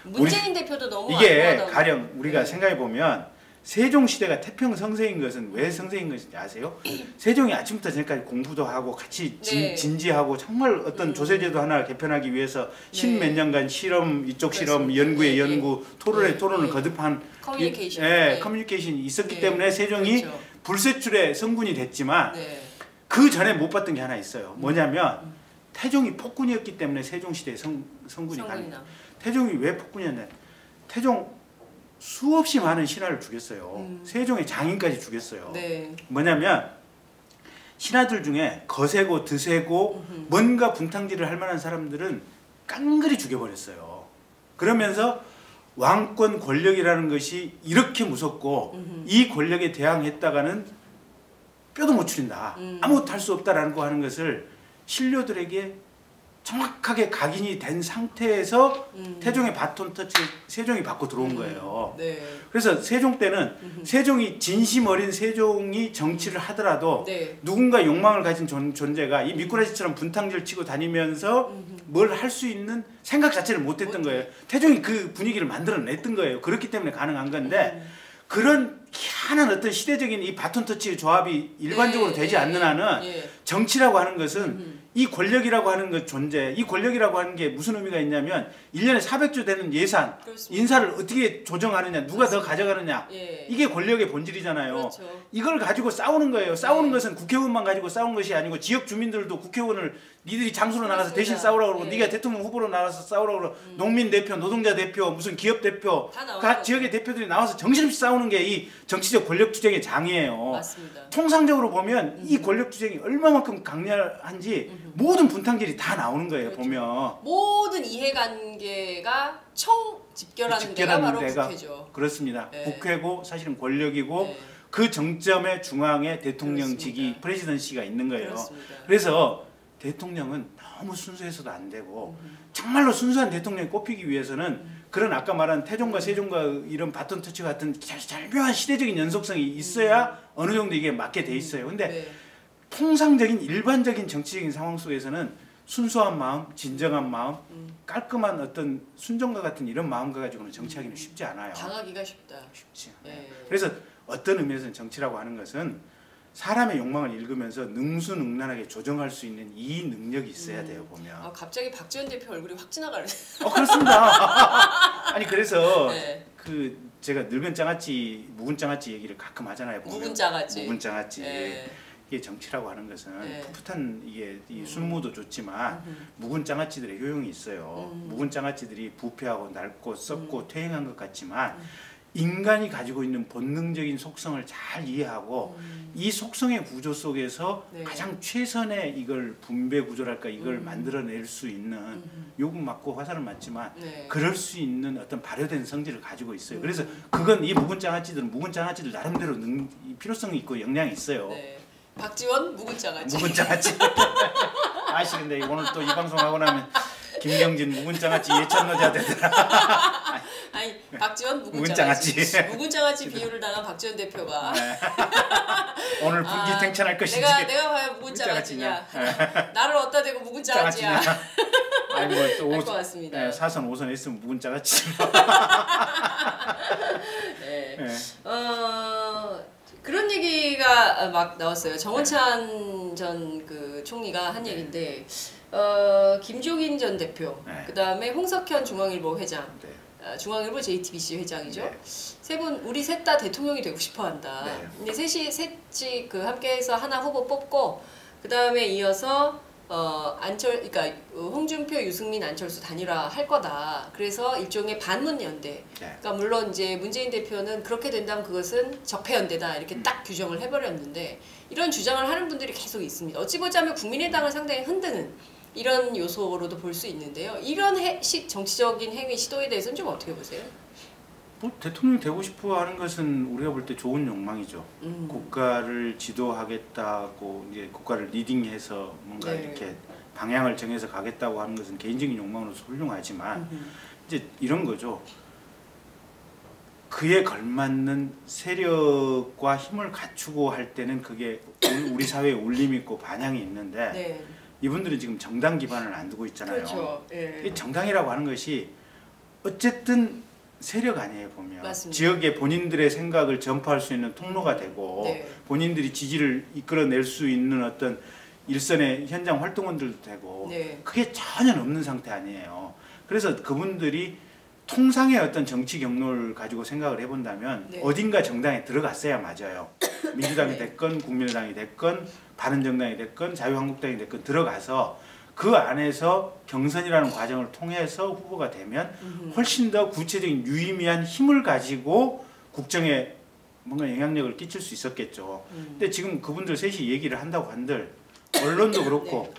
문재인 대표도 너무 이게 완고하다고. 가령 우리가 생각해 보면 세종시대가 태평성세인 것은 왜 성세인 것인지 아세요? 세종이 아침부터 저녁까지 공부도 하고 같이 진지하고 정말 어떤 조세제도 하나 개편하기 위해서 십몇 년간 실험 이쪽 실험 연구에 연구 토론에 토론을 거듭한 커뮤니케이션이 있었기 때문에 세종이 불세출의 성군이 됐지만 그 전에 못 봤던 게 하나 있어요. 뭐냐면 태종이 폭군이었기 때문에 세종시대의 성군이 가능해요. 태종이 왜 폭군이었냐? 태종 수없이 많은 신하를 죽였어요. 세종의 장인까지 죽였어요. 뭐냐면 신하들 중에 거세고 드세고 뭔가 분탕질을 할 만한 사람들은 깡그리 죽여버렸어요. 그러면서 왕권 권력이라는 것이 이렇게 무섭고 이 권력에 대항했다가는 뼈도 못 추린다. 아무것도 할 수 없다라는 거 하는 것을 신료들에게 정확하게 각인이 된 상태에서 태종의 바톤 터치를 세종이 받고 들어온 거예요. 그래서 세종 때는 세종이 진심 어린 세종이 정치를 하더라도 누군가 욕망을 가진 존재가 이 미꾸라지처럼 분탕질 치고 다니면서 뭘 할 수 있는 생각 자체를 못했던 거예요. 태종이 그 분위기를 만들어냈던 거예요. 그렇기 때문에 가능한 건데 그런 희한한 어떤 시대적인 이 바톤 터치 조합이 일반적으로 되지 않는 한은 정치라고 하는 것은 이 권력이라고 하는 것 존재, 이 권력이라고 하는 게 무슨 의미가 있냐면 1년에 400조 되는 예산, 인사를 어떻게 조정하느냐, 누가 더 가져가느냐, 이게 권력의 본질이잖아요. 이걸 가지고 싸우는 거예요. 싸우는 것은 국회의원만 가지고 싸운 것이 아니고 지역 주민들도 국회의원을 니들이 장수로 나가서 대신 싸우라고 그러고 네가 대통령 후보로 나가서 싸우라고 그러고 농민 대표, 노동자 대표, 무슨 기업 대표, 각 지역의 대표들이 나와서 정신없이 싸우는 게 이 정치적 권력 투쟁의 장이에요. 맞습니다. 통상적으로 보면 이 권력 투쟁이 얼마만큼 강렬한지 모든 분탕질이 다 나오는 거예요. 보면 모든 이해관계가 집결하는 데가 바로 국회죠. 그렇습니다. 국회고 사실은 권력이고 그 정점의 중앙에 대통령직이 프레지던시가 있는 거예요. 그래서 대통령은 너무 순수해서도 안 되고 정말로 순수한 대통령이 꼽히기 위해서는 그런 아까 말한 태종과 세종과 이런 바톤 터치 같은 절묘한 시대적인 연속성이 있어야 어느 정도 이게 맞게 돼 있어요. 근데 통상적인 일반적인 정치적인 상황 속에서는 순수한 마음, 진정한 마음, 깔끔한 어떤 순종과 같은 이런 마음과 가지고는 정치하기는 쉽지 않아요. 당하기가 쉽다. 쉽지 않아요. 그래서 어떤 의미에서는 정치라고 하는 것은 사람의 욕망을 읽으면서 능수능란하게 조정할 수 있는 이 능력이 있어야 돼요. 보면. 갑자기 박지원 대표 얼굴이 확 지나가네. 그렇습니다. 아니 그래서 그 제가 늙은 장아찌, 묵은 장아찌 얘기를 가끔 하잖아요. 보면. 묵은 장아찌. 묵은 장아찌. 이게 정치라고 하는 것은 풋풋한 이게 이 순무도 좋지만 묵은 장아찌들의 효용이 있어요. 묵은 장아찌들이 부패하고 낡고 썩고 퇴행한 것 같지만 인간이 가지고 있는 본능적인 속성을 잘 이해하고 이 속성의 구조 속에서 가장 최선의 이걸 분배 구조랄까 이걸 만들어낼 수 있는 욕은 맞고 화살은 맞지만 그럴 수 있는 어떤 발효된 성질을 가지고 있어요. 그래서 그건 이 묵은 장아찌들 나름대로 필요성이 있고 영향이 있어요. 박지원 묵은 장아찌. 묵은 장아찌. 아씨 근데 오늘 또 이 방송 하고 나면 김경진 묵은 장아찌 예찬노자 되더라. 아니 박지원 묵은 장아찌. 묵은 장아찌 비유를 당한 박지원 대표가 오늘 분기탱천할 것인지. 내가 봐야 묵은 장아찌냐. 나를 어디다 대고 묵은 장아찌야. 아니 뭐또 것 같습니다. 사선 5선 했으면 묵은 장아찌. 그런 얘기가 막 나왔어요. 정원찬 전 그 총리가 한 얘기인데 김종인 전 대표, 그 다음에 홍석현 중앙일보 회장, 중앙일보 JTBC 회장이죠. 세 분 우리 셋 다 대통령이 되고 싶어한다. 근데 셋이 그 함께해서 하나 후보 뽑고 그 다음에 이어서 그러니까 홍준표, 유승민, 안철수 단일화 할 거다. 그래서 일종의 반문연대. 그러니까 물론 이제 문재인 대표는 그렇게 된다면 그것은 적폐연대다 이렇게 딱 규정을 해버렸는데 이런 주장을 하는 분들이 계속 있습니다. 어찌 보자면 국민의당을 상당히 흔드는 이런 요소로도 볼 수 있는데요. 이런 정치적인 행위 시도에 대해서는 좀 어떻게 보세요? 뭐 대통령 되고 싶어 하는 것은 우리가 볼 때 좋은 욕망이죠. 국가를 지도하겠다고 이제 국가를 리딩해서 뭔가 이렇게 방향을 정해서 가겠다고 하는 것은 개인적인 욕망으로서 훌륭하지만 이제 이런 거죠. 그에 걸맞는 세력과 힘을 갖추고 할 때는 그게 우리 사회에 울림이 있고 반향이 있는데 이분들은 지금 정당 기반을 안 두고 있잖아요. 그렇죠. 이 정당이라고 하는 것이 어쨌든 세력 아니에요 보면. 맞습니다. 지역에 본인들의 생각을 전파할 수 있는 통로가 되고 본인들이 지지를 이끌어낼 수 있는 어떤 일선의 현장 활동원들도 되고 그게 전혀 없는 상태 아니에요. 그래서 그분들이 통상의 어떤 정치 경로를 가지고 생각을 해본다면 어딘가 정당에 들어갔어야 맞아요. 민주당이 됐건 국민의당이 됐건 바른정당이 됐건 자유한국당이 됐건 들어가서 그 안에서 경선이라는 과정을 통해서 후보가 되면 훨씬 더 구체적인 유의미한 힘을 가지고 국정에 뭔가 영향력을 끼칠 수 있었겠죠. 근데 지금 그분들 셋이 얘기를 한다고 한들 언론도 그렇고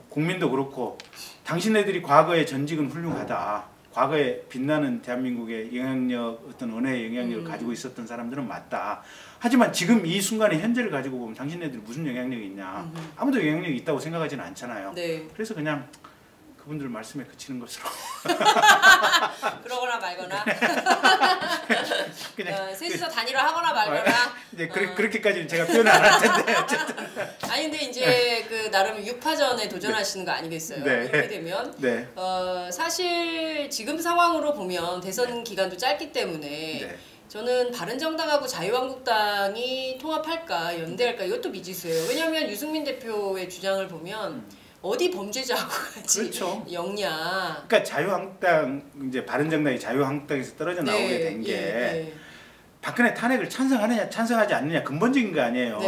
국민도 그렇고 당신네들이 과거의 전직은 훌륭하다. 과거에 빛나는 대한민국의 영향력, 어떤 언어의 영향력을 가지고 있었던 사람들은 맞다. 하지만 지금 이 순간의 현재를 가지고 보면 당신네들이 무슨 영향력이 있냐. 아무도 영향력이 있다고 생각하지는 않잖아요. 그래서 그냥 그분들 말씀에 그치는 것으로. 그러거나 말거나. 셋이서 단일화하거나 말거나. 이제 그렇게까지는 제가 표현을 안 할 텐데 어쨌든. 아니 근데 이제 그 나름 6파전에 도전하시는 거 아니겠어요? 이렇게 되면 사실 지금 상황으로 보면 대선 기간도 짧기 때문에 저는 바른정당하고 자유한국당이 통합할까 연대할까 이것도 미지수예요. 왜냐하면 유승민 대표의 주장을 보면 어디 범죄자하고 같이 영냐. 그러니까 자유한국당 이제 바른정당이 자유한국당에서 떨어져 나오게 된 게 박근혜 탄핵을 찬성하느냐 찬성하지 않느냐 근본적인 거 아니에요.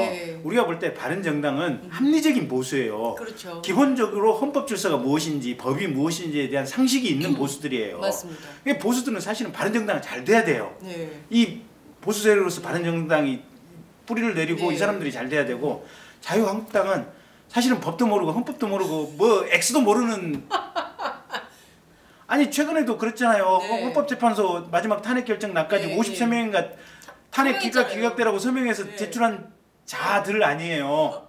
우리가 볼 때 바른정당은 합리적인 보수예요. 기본적으로 헌법 질서가 무엇인지 법이 무엇인지에 대한 상식이 있는 보수들이에요. 맞습니다. 보수들은 사실은 바른정당은 잘 돼야 돼요. 이 보수 세력으로서 바른정당이 뿌리를 내리고 이 사람들이 잘 돼야 되고 자유한국당은 사실은 법도 모르고 헌법도 모르고 뭐 X도 모르는 아니 최근에도 그랬잖아요. 헌법재판소 마지막 탄핵 결정 날까지 53명인가 탄핵 기각되라고 서명해서 제출한 자들 아니에요.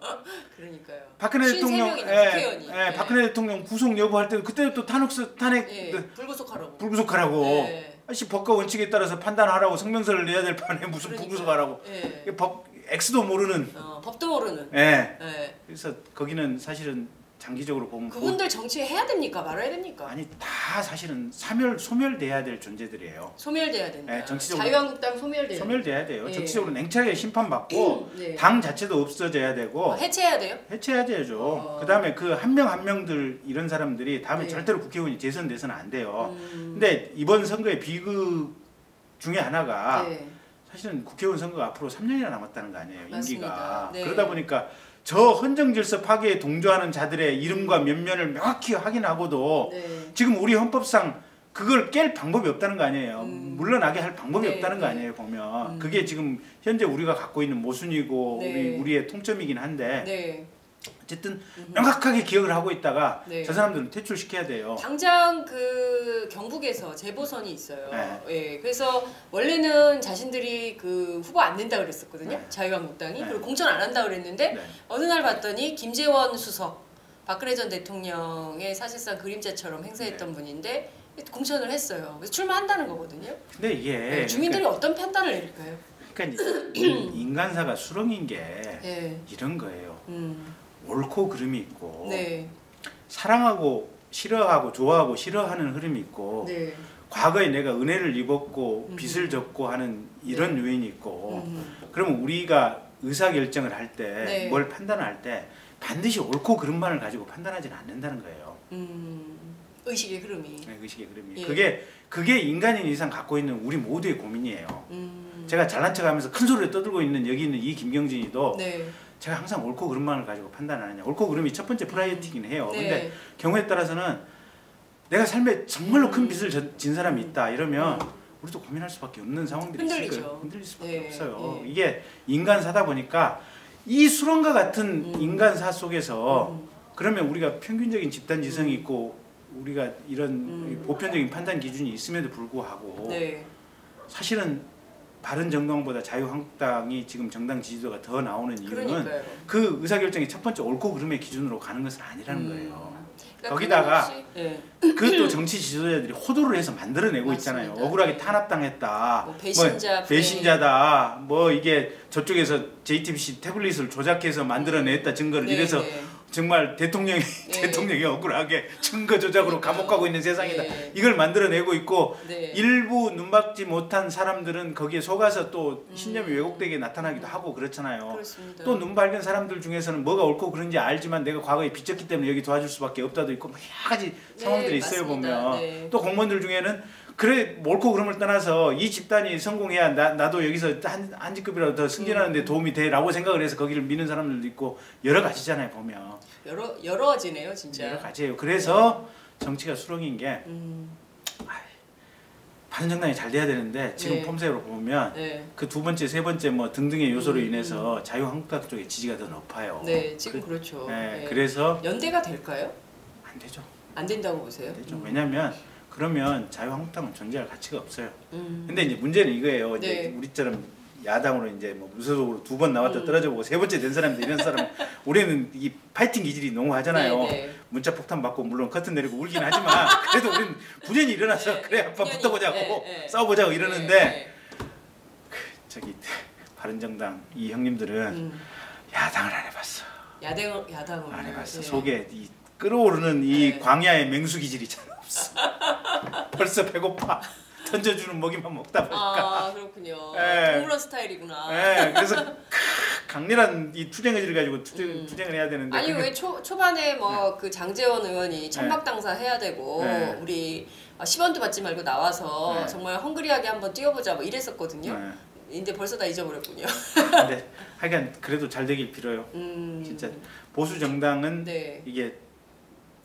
그러니까요. 박근혜 대통령 박근혜 대통령 구속 여부할 때 그때 또 탄핵 불구속하라고. 아씨 법과 원칙에 따라서 판단하라고 성명서를 내야 될 판에 무슨 불구속하라고. 법 X도 모르는. 법도 모르는. 그래서 거기는 사실은 장기적으로 보면 그분들 정치해야 됩니까? 말아야 됩니까? 아니 다 사실은 소멸돼야 될 존재들이에요. 소멸돼야 된다. 정치적으로 자유한국당 소멸돼야 돼요. 정치적으로 냉철하게 심판받고 당 자체도 없어져야 되고 해체해야 돼요? 해체해야 되죠. 그다음에 그 한 명 한 명들 이런 사람들이 다음에 절대로 국회의원이 재선돼서는 안 돼요. 근데 이번 선거의 비극 중에 하나가 사실은 국회의원 선거가 앞으로 3년이나 남았다는 거 아니에요. 임기가. 그러다 보니까 저 헌정질서 파괴에 동조하는 자들의 이름과 면면을 명확히 확인하고도 네. 지금 우리 헌법상 그걸 깰 방법이 없다는 거 아니에요. 물러나게 할 방법이 네, 없다는 거 아니에요. 보면 그게 지금 현재 우리가 갖고 있는 모순이고 네. 우리의 통점이긴 한데 네. 어쨌든 명확하게 기억을 하고 있다가 네. 저 사람들은 퇴출시켜야 돼요. 당장 그 경북에서 재보선이 있어요. 네. 예, 그래서 원래는 자신들이 그 후보 안 낸다 그랬었거든요. 네. 자유한국당이. 네. 그리고 공천 안 한다 그랬는데 네. 어느 날 봤더니 김재원 수석, 박근혜 전 대통령의 사실상 그림자처럼 행세했던 분인데 공천을 했어요. 그래서 출마한다는 거거든요. 근데 이게 네, 주민들이 어떤 판단을 내릴까요? 그러니까 인간사가 수렁인 게 네. 이런 거예요. 옳고 그름이 있고 네. 사랑하고 싫어하고 좋아하고 싫어하는 흐름이 있고 네. 과거에 내가 은혜를 입었고 빚을 졌고 하는 이런 네. 요인이 있고 그러면 우리가 의사결정을 할 때 네. 뭘 판단할 때 반드시 옳고 그름만을 가지고 판단하지는 않는다는 거예요. 의식의 흐름이. 네, 의식의 흐름이. 예. 그게 인간인 이상 갖고 있는 우리 모두의 고민이에요. 제가 잘난 척하면서 큰 소리를 떠들고 있는 여기 있는 이 김경진이도 네. 제가 항상 옳고 그름만을 가지고 판단하느냐. 옳고 그름이 첫 번째 프라이어티긴 해요. 네. 근데 경우에 따라서는 내가 삶에 정말로 큰 빚을 진 사람이 있다 이러면 우리도 고민할 수밖에 없는 상황들이 있을 거예요. 흔들릴 수밖에 네. 없어요. 네. 이게 인간사다 보니까 이 수렁과 같은 인간사 속에서 그러면 우리가 평균적인 집단 지성이 있고 우리가 이런 보편적인 판단 기준이 있음에도 불구하고 네. 사실은 바른정당보다 자유한국당이 지금 정당 지지도가 더 나오는 이유는 그러니까요. 그 의사결정이 첫 번째 옳고 그름의 기준으로 가는 것은 아니라는 거예요. 그러니까 거기다가 네. 그것도 정치 지도자들이 호도를 해서 만들어내고 맞습니다. 있잖아요. 억울하게 네. 탄압당했다. 뭐 배신자 배신자다. 뭐 이게 저쪽에서 JTBC 태블릿을 조작해서 만들어냈다 증거를 네, 이래서 네. 정말 대통령이 네. 대통령이 억울하게 증거 조작으로 감옥 가고 있는 세상이다. 네. 이걸 만들어내고 있고 네. 일부 눈박지 못한 사람들은 거기에 속아서 또 신념이 왜곡되게 나타나기도 하고 그렇잖아요. 그렇습니다. 또 눈 밝은 사람들 중에서는 뭐가 옳고 그른지 알지만 내가 과거에 빚졌기 때문에 여기 도와줄 수밖에 없다도 있고 뭐 여러 가지 상황들이 네, 있어요. 맞습니다. 보면 네. 또 공무원들 중에는 그래 옳고 그름을 떠나서 이 집단이 성공해야 나도 여기서 한 직급이라도 더 승진하는 데 도움이 돼라고 생각을 해서 거기를 미는 사람들도 있고 여러 가지잖아요. 보면 여러지네요 진짜. 여러 가지예요. 그래서 정치가 수렁인 게 바른정당이 잘 돼야 되는데 지금 네. 폼새로 보면 네. 그 두 번째 세 번째 뭐 등등의 요소로 인해서 자유한국당 쪽의 지지가 더 높아요. 네, 지금 그렇죠. 네, 네. 그래서 연대가 될까요? 안 되죠. 안 된다고 보세요? 안 되죠. 왜냐하면 그러면 자유한국당은 존재할 가치가 없어요. 근데 이제 문제는 이거예요. 이제 네. 우리처럼 야당으로 이제 뭐 무소속으로 두 번 나왔다 떨어져 보고 세 번째 된 사람들 이런 사람 우리는 이 파이팅 기질이 농후하잖아요. 네, 네. 문자 폭탄 받고 물론 커튼 내리고 울긴 하지만 그래도 우리는 분연히 일어나서 네, 그래 한번 분연히, 붙어보자고 네, 네. 싸워보자고 이러는데 네, 저기 바른정당 이 형님들은 야당을 안 해봤어. 야당을 안 해봤어. 네. 속에 이 끓어오르는 이 네. 광야의 맹수 기질이 잘 없어. 벌써 배고파. 던져주는 먹이만 먹다 보니까. 아 그렇군요. 네. 동물원 스타일이구나. 네, 그래서 강렬한 이 투쟁 의지를 가지고 투쟁을 해야 되는데. 아니 그게- 왜 초반에 뭐 그 장제원 의원이 천막당사 해야 되고 네. 우리 10원도 받지 말고 나와서 네. 정말 헝그리하게 한번 뛰어보자 뭐 이랬었거든요. 네. 근데 벌써 다 잊어버렸군요. 근데 하여간 그래도 잘 되길 빌어요. 진짜 보수 정당은 네. 이게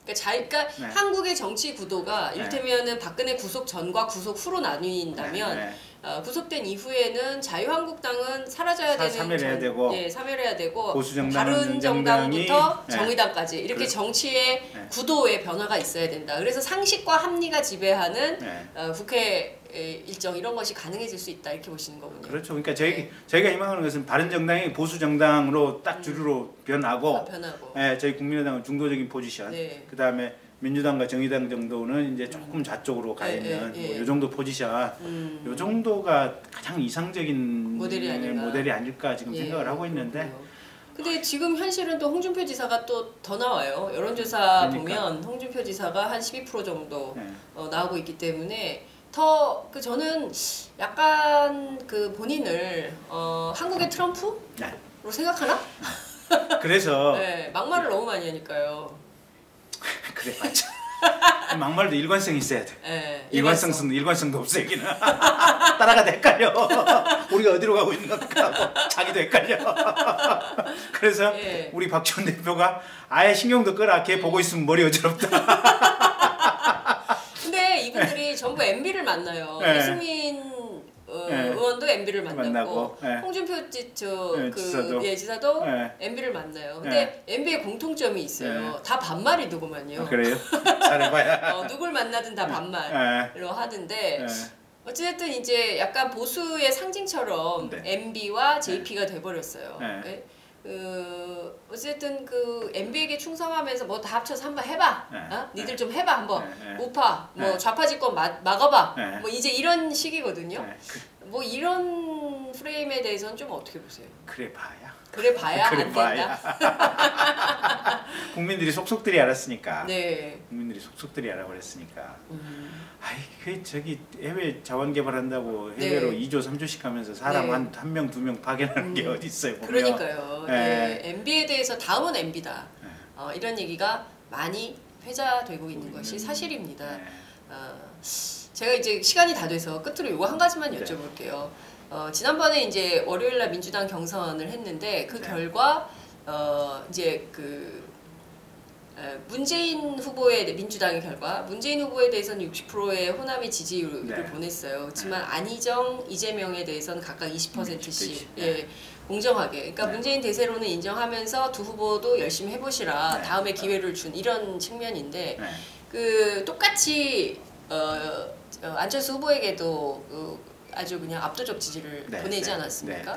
그러니까 네. 한국의 정치 구도가 이를테면은 박근혜 구속 전과 구속 후로 나뉜다면 네. 구속된 이후에는 자유한국당은 사라져야 되는 사멸해야 되고 예, 사멸해야 되고 보수정당은 바른정당부터 네. 정의당까지 이렇게 그래. 정치의 네. 구도의 변화가 있어야 된다. 그래서 상식과 합리가 지배하는 네. 국회 일정 이런 것이 가능해질 수 있다 이렇게 보시는 거군요. 그렇죠. 그러니까 네. 저희가 희망하는 것은 바른정당이 보수정당으로 딱 주류로 변하고, 변하고. 예, 저희 국민의당은 중도적인 포지션. 네. 그 다음에 민주당과 정의당 정도는 이제 조금 좌쪽으로 가 예, 있는 예, 예. 요 정도 포지션. 요 정도가 가장 이상적인 모델이 아닐까. 지금 예, 생각을 하고 있는데. 그렇군요. 근데 지금 현실은 또 홍준표 지사가 또 더 나와요. 여론조사 그러니까. 보면 홍준표 지사가 한 12% 정도 네. 나오고 있기 때문에 더 저는 약간 그 본인을 한국의 트럼프로 네. 생각하나? 그래서 네, 막말을 너무 많이 하니까요. 그래 맞죠. 막말도 일관성이 있어야 돼. 네, 일관성도 없어 여기는. 따라가도 헷갈려. 우리가 어디로 가고 있는 건가 하고 자기도 헷갈려. 그래서 예. 우리 박지원 대표가 아예 신경도 끄라. 걔 보고 있으면 머리 어지럽다. 근데 이분들이 전부 MB를 만나요. 네. 이승민 네. 의원도 MB를 만나고 네. 홍준표 지사도, 지사도 네. MB를 만나요. 근데 MB에 공통점이 있어요. 다 반말이더구만요. 그래요? 잘해봐야. 누굴 만나든 다 반말로 하던데 어쨌든 이제 약간 보수의 상징처럼 네. MB와 JP가 돼버렸어요. 네. 어쨌든 그 MB에게 충성하면서 뭐 다 합쳐서 한번 해봐. 니들 좀 해봐 한번. 우파, 뭐 좌파집권 막아봐. 뭐 이제 이런 식이거든요. 뭐 이런 프레임에 대해서는 좀 어떻게 보세요? 그래 봐야. 그래 봐야 안 된다. 국민들이 속속들이 알았으니까. 네. 국민들이 속속들이 알아버렸으니까. 아이 그 저기 해외 자원 개발한다고 해외로 2조 3조씩 하면서 사람 한 명 두 명 파견하는 게 어디 있어요? 보면. 그러니까요. MB에 대해서 다음은 MB다. 이런 얘기가 많이 회자되고 있는 것이 사실입니다. 제가 이제 시간이 다 돼서 끝으로 이거 한 가지만 여쭤볼게요. 지난번에 이제 월요일날 민주당 경선을 했는데 그 결과 이제 그 문재인 후보의 민주당의 결과 문재인 후보에 대해서는 60%의 호남의 지지율을 보냈어요. 그렇지만 안희정, 이재명에 대해서는 각각 20%씩 공정하게. 그러니까 문재인 대세로는 인정하면서 두 후보도 열심히 해보시라. 다음에 기회를 준 이런 측면인데 그 똑같이 안철수 후보에게도 아주 그냥 압도적 지지를 보내지 않았습니까?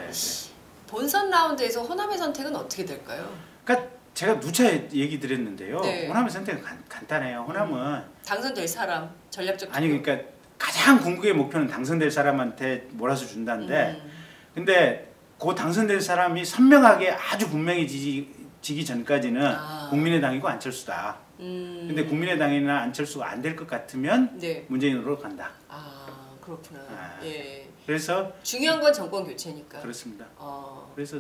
본선 라운드에서 호남의 선택은 어떻게 될까요? 그러니까 제가 누차 얘기 드렸는데요. 호남의 선택은 간단해요. 호남은 당선될 사람, 전략적 아니 그러니까 가장 궁극의 목표는 당선될 사람한테 몰아서 준다는데 근데 그 당선될 사람이 선명하게 아주 분명히 지기 전까지는 국민의당이고 안철수다. 근데 국민의당이나 안철수가 안 될 것 같으면 문재인으로 간다. 그렇구나. 그래서 중요한 건 정권 교체니까. 그렇습니다. 그래서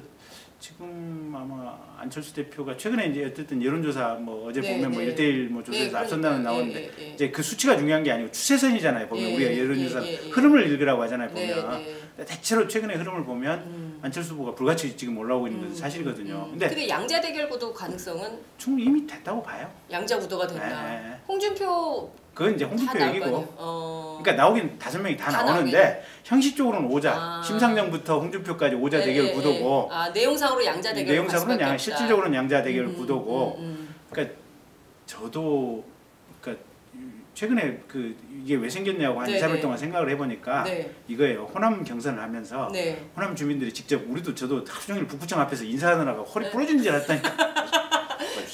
지금 아마 안철수 대표가 최근에 이제 어쨌든 여론조사 뭐 어제 보면 뭐 1대1 뭐 조사에서 앞선다는 나오는데 이제 그 수치가 중요한 게 아니고 추세선이잖아요. 보면 우리가 여론조사 흐름을 읽으라고 하잖아요. 보면 대체로 최근의 흐름을 보면 안철수 후보가 불같이 지금 올라오고 있는 것은 사실이거든요. 근데 양자 대결 구도 가능성은 충분히 이미 됐다고 봐요. 양자 구도가 된다. 홍준표 그건 이제 홍준표 얘기고. 그러니까 나오긴 5명이 다 나오는데 형식적으로는 오자. 심상정부터 홍준표까지 오자 대결 구도고. 내용상으로 양자 대결. 내용상으로는 실질적으로는 양자 대결 구도고. 그러니까 저도 그러니까 최근에 이게 왜 생겼냐고 한 2, 3일 동안 생각을 해보니까 이거예요. 호남 경선을 하면서 호남 주민들이 직접 우리도 저도 하루 종일 북구청 앞에서 인사하느라가 허리 부러지는 줄 알았다니까.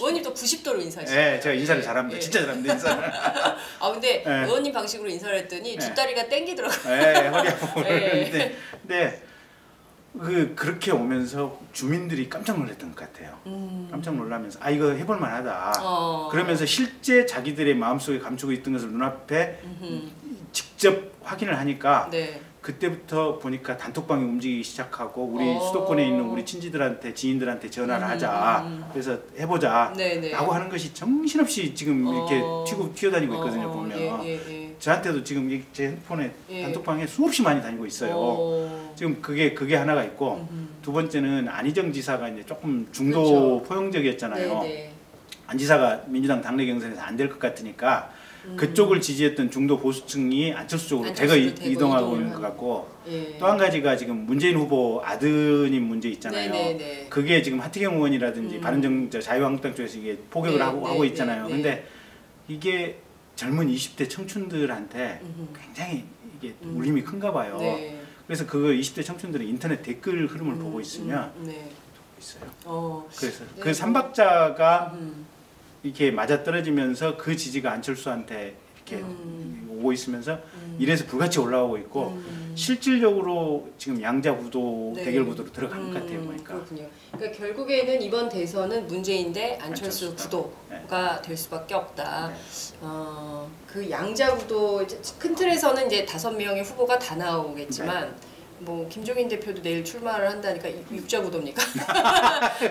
의원님 또 90도로 인사하시죠. 네, 제가 인사를 잘합니다. 진짜 잘합니다. 인사를. 근데 의원님 방식으로 인사를 했더니 뒷다리가 땡기더라고요. 네, 허리 아프고 그러는데 근데 그렇게 오면서 주민들이 깜짝 놀랐던 것 같아요. 깜짝 놀라면서 이거 해볼 만하다. 그러면서 실제 자기들의 마음속에 감추고 있던 것을 눈앞에 직접 확인을 하니까 그때부터 보니까 단톡방이 움직이기 시작하고 우리 수도권에 있는 우리 친지들한테 지인들한테 전화를 하자. 그래서 해보자 라고 하는 것이 정신없이 지금 이렇게 튀어다니고 있거든요. 보면 저한테도 지금 제 핸드폰에 단톡방에 수없이 많이 다니고 있어요. 지금 그게 하나가 있고 두 번째는 안희정 지사가 이제 조금 중도 포용적이었잖아요. 안 지사가 민주당 당내 경선에서 안 될 것 같으니까 그쪽을 지지했던 중도 보수층이 안철수 쪽으로 대거 이동하고 있는 것 같고 또 한 가지가 지금 문재인 후보 아드님 문제 있잖아요. 그게 지금 하태경 의원이라든지 자유한국당 쪽에서 이게 포격을 하고 있잖아요. 근데 이게 젊은 20대 청춘들한테 굉장히 이게 울림이 큰가 봐요. 그래서 그 20대 청춘들은 인터넷 댓글 흐름을 보고 있으면 있어요. 그래서 그 삼박자가 이렇게 맞아떨어지면서 그 지지가 안철수한테 이렇게 오고 있으면서 이래서 불같이 올라오고 있고 실질적으로 지금 양자 구도 대결 구도로 들어간 것 같아요. 보니까. 그렇군요. 그러니까 결국에는 이번 대선은 문재인 대 안철수 구도가 될 수밖에 없다. 그 양자 구도 큰 틀에서는 이제 5명의 후보가 다 나오겠지만 뭐 김종인 대표도 내일 출마를 한다니까 육자 구도입니까?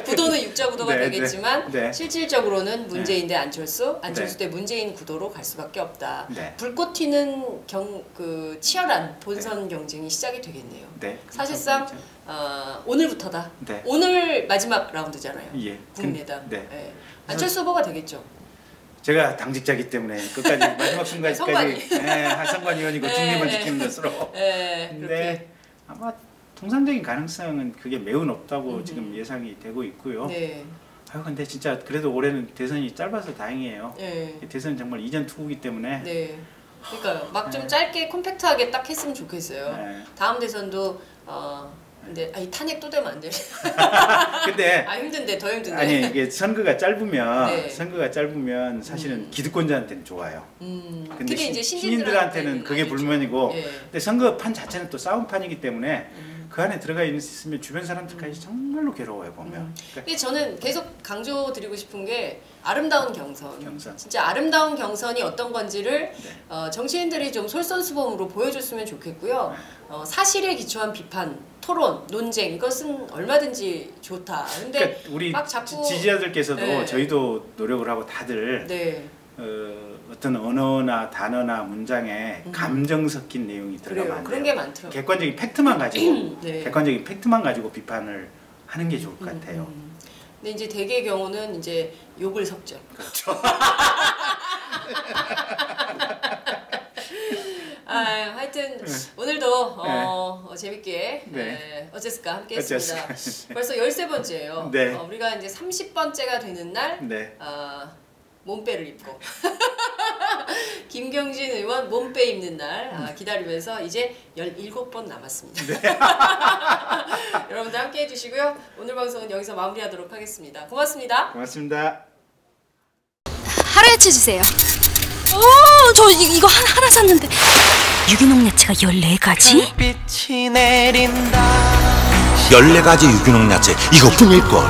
구도는 육자 구도가 네, 되겠지만 네. 실질적으로는 문재인 대 안철수 네. 대 문재인 구도로 갈 수밖에 없다. 네. 불꽃 튀는 그 치열한 본선 경쟁이 시작이 되겠네요. 네. 사실상 오늘부터다. 네. 오늘 마지막 라운드잖아요. 예. 국민의당. 네. 네. 안철수 후보가 되겠죠. 제가 당직자기 때문에 끝까지 마지막 순간까지 선관 의원이고 중립을 지키는 것으로. 근데 아마 통상적인 가능성은 그게 매우 높다고 지금 예상이 되고 있고요. 네. 아유 근데 진짜 그래도 올해는 대선이 짧아서 다행이에요. 네. 대선은 정말 이전 투구기 때문에. 네. 그러니까요. 막 좀 짧게 콤팩트하게 딱 했으면 좋겠어요. 네. 다음 대선도 근데 이 탄핵 또 되면 안 돼. 근데 힘든데 더 힘든데. 아니 이게 선거가 짧으면 네. 사실은 기득권자한테는 좋아요. 근데 이제 신인들한테는 그게 불만이고. 예. 근데 선거판 자체는 또 싸움판이기 때문에 그 안에 들어가 있으면 주변 사람들까지 정말로 괴로워요 보면. 근데 저는 계속 강조드리고 싶은 게 아름다운 경선. 진짜 아름다운 경선이 어떤 건지를 정치인들이 좀 솔선수범으로 보여줬으면 좋겠고요. 사실에 기초한 비판, 토론, 논쟁 이것은 얼마든지 좋다. 근데 그러니까 우리 막 자꾸 지지자들께서도 네. 저희도 노력을 하고 다들 네. 어떤 언어나 단어나 문장에 감정 섞인 내용이 들어가면 안 돼요. 그런 게 많더라고요. 객관적인 팩트만 가지고 네. 객관적인 팩트만 가지고 비판을 하는 게 좋을 것 같아요. 근데 이제 대개의 경우는 이제 욕을 섞죠. 그렇죠. 하여튼 오늘도 재밌게 어쨌을까 함께 했습니다. 벌써 13번째예요. 네. 우리가 이제 30번째가 되는 날 네. 몸빼를 입고 김경진 의원 몸빼 입는 날 기다리면서 이제 17번 남았습니다. 네. 여러분들 함께 해주시고요. 오늘 방송은 여기서 마무리하도록 하겠습니다. 고맙습니다. 고맙습니다. 하루야채 주세요. 저 이거 하나 샀는데 유기농 야채가 14가지? 빛이 내린다. 14가지 유기농 야채 이것뿐일걸.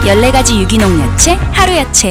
14가지 유기농 야채 하루야채.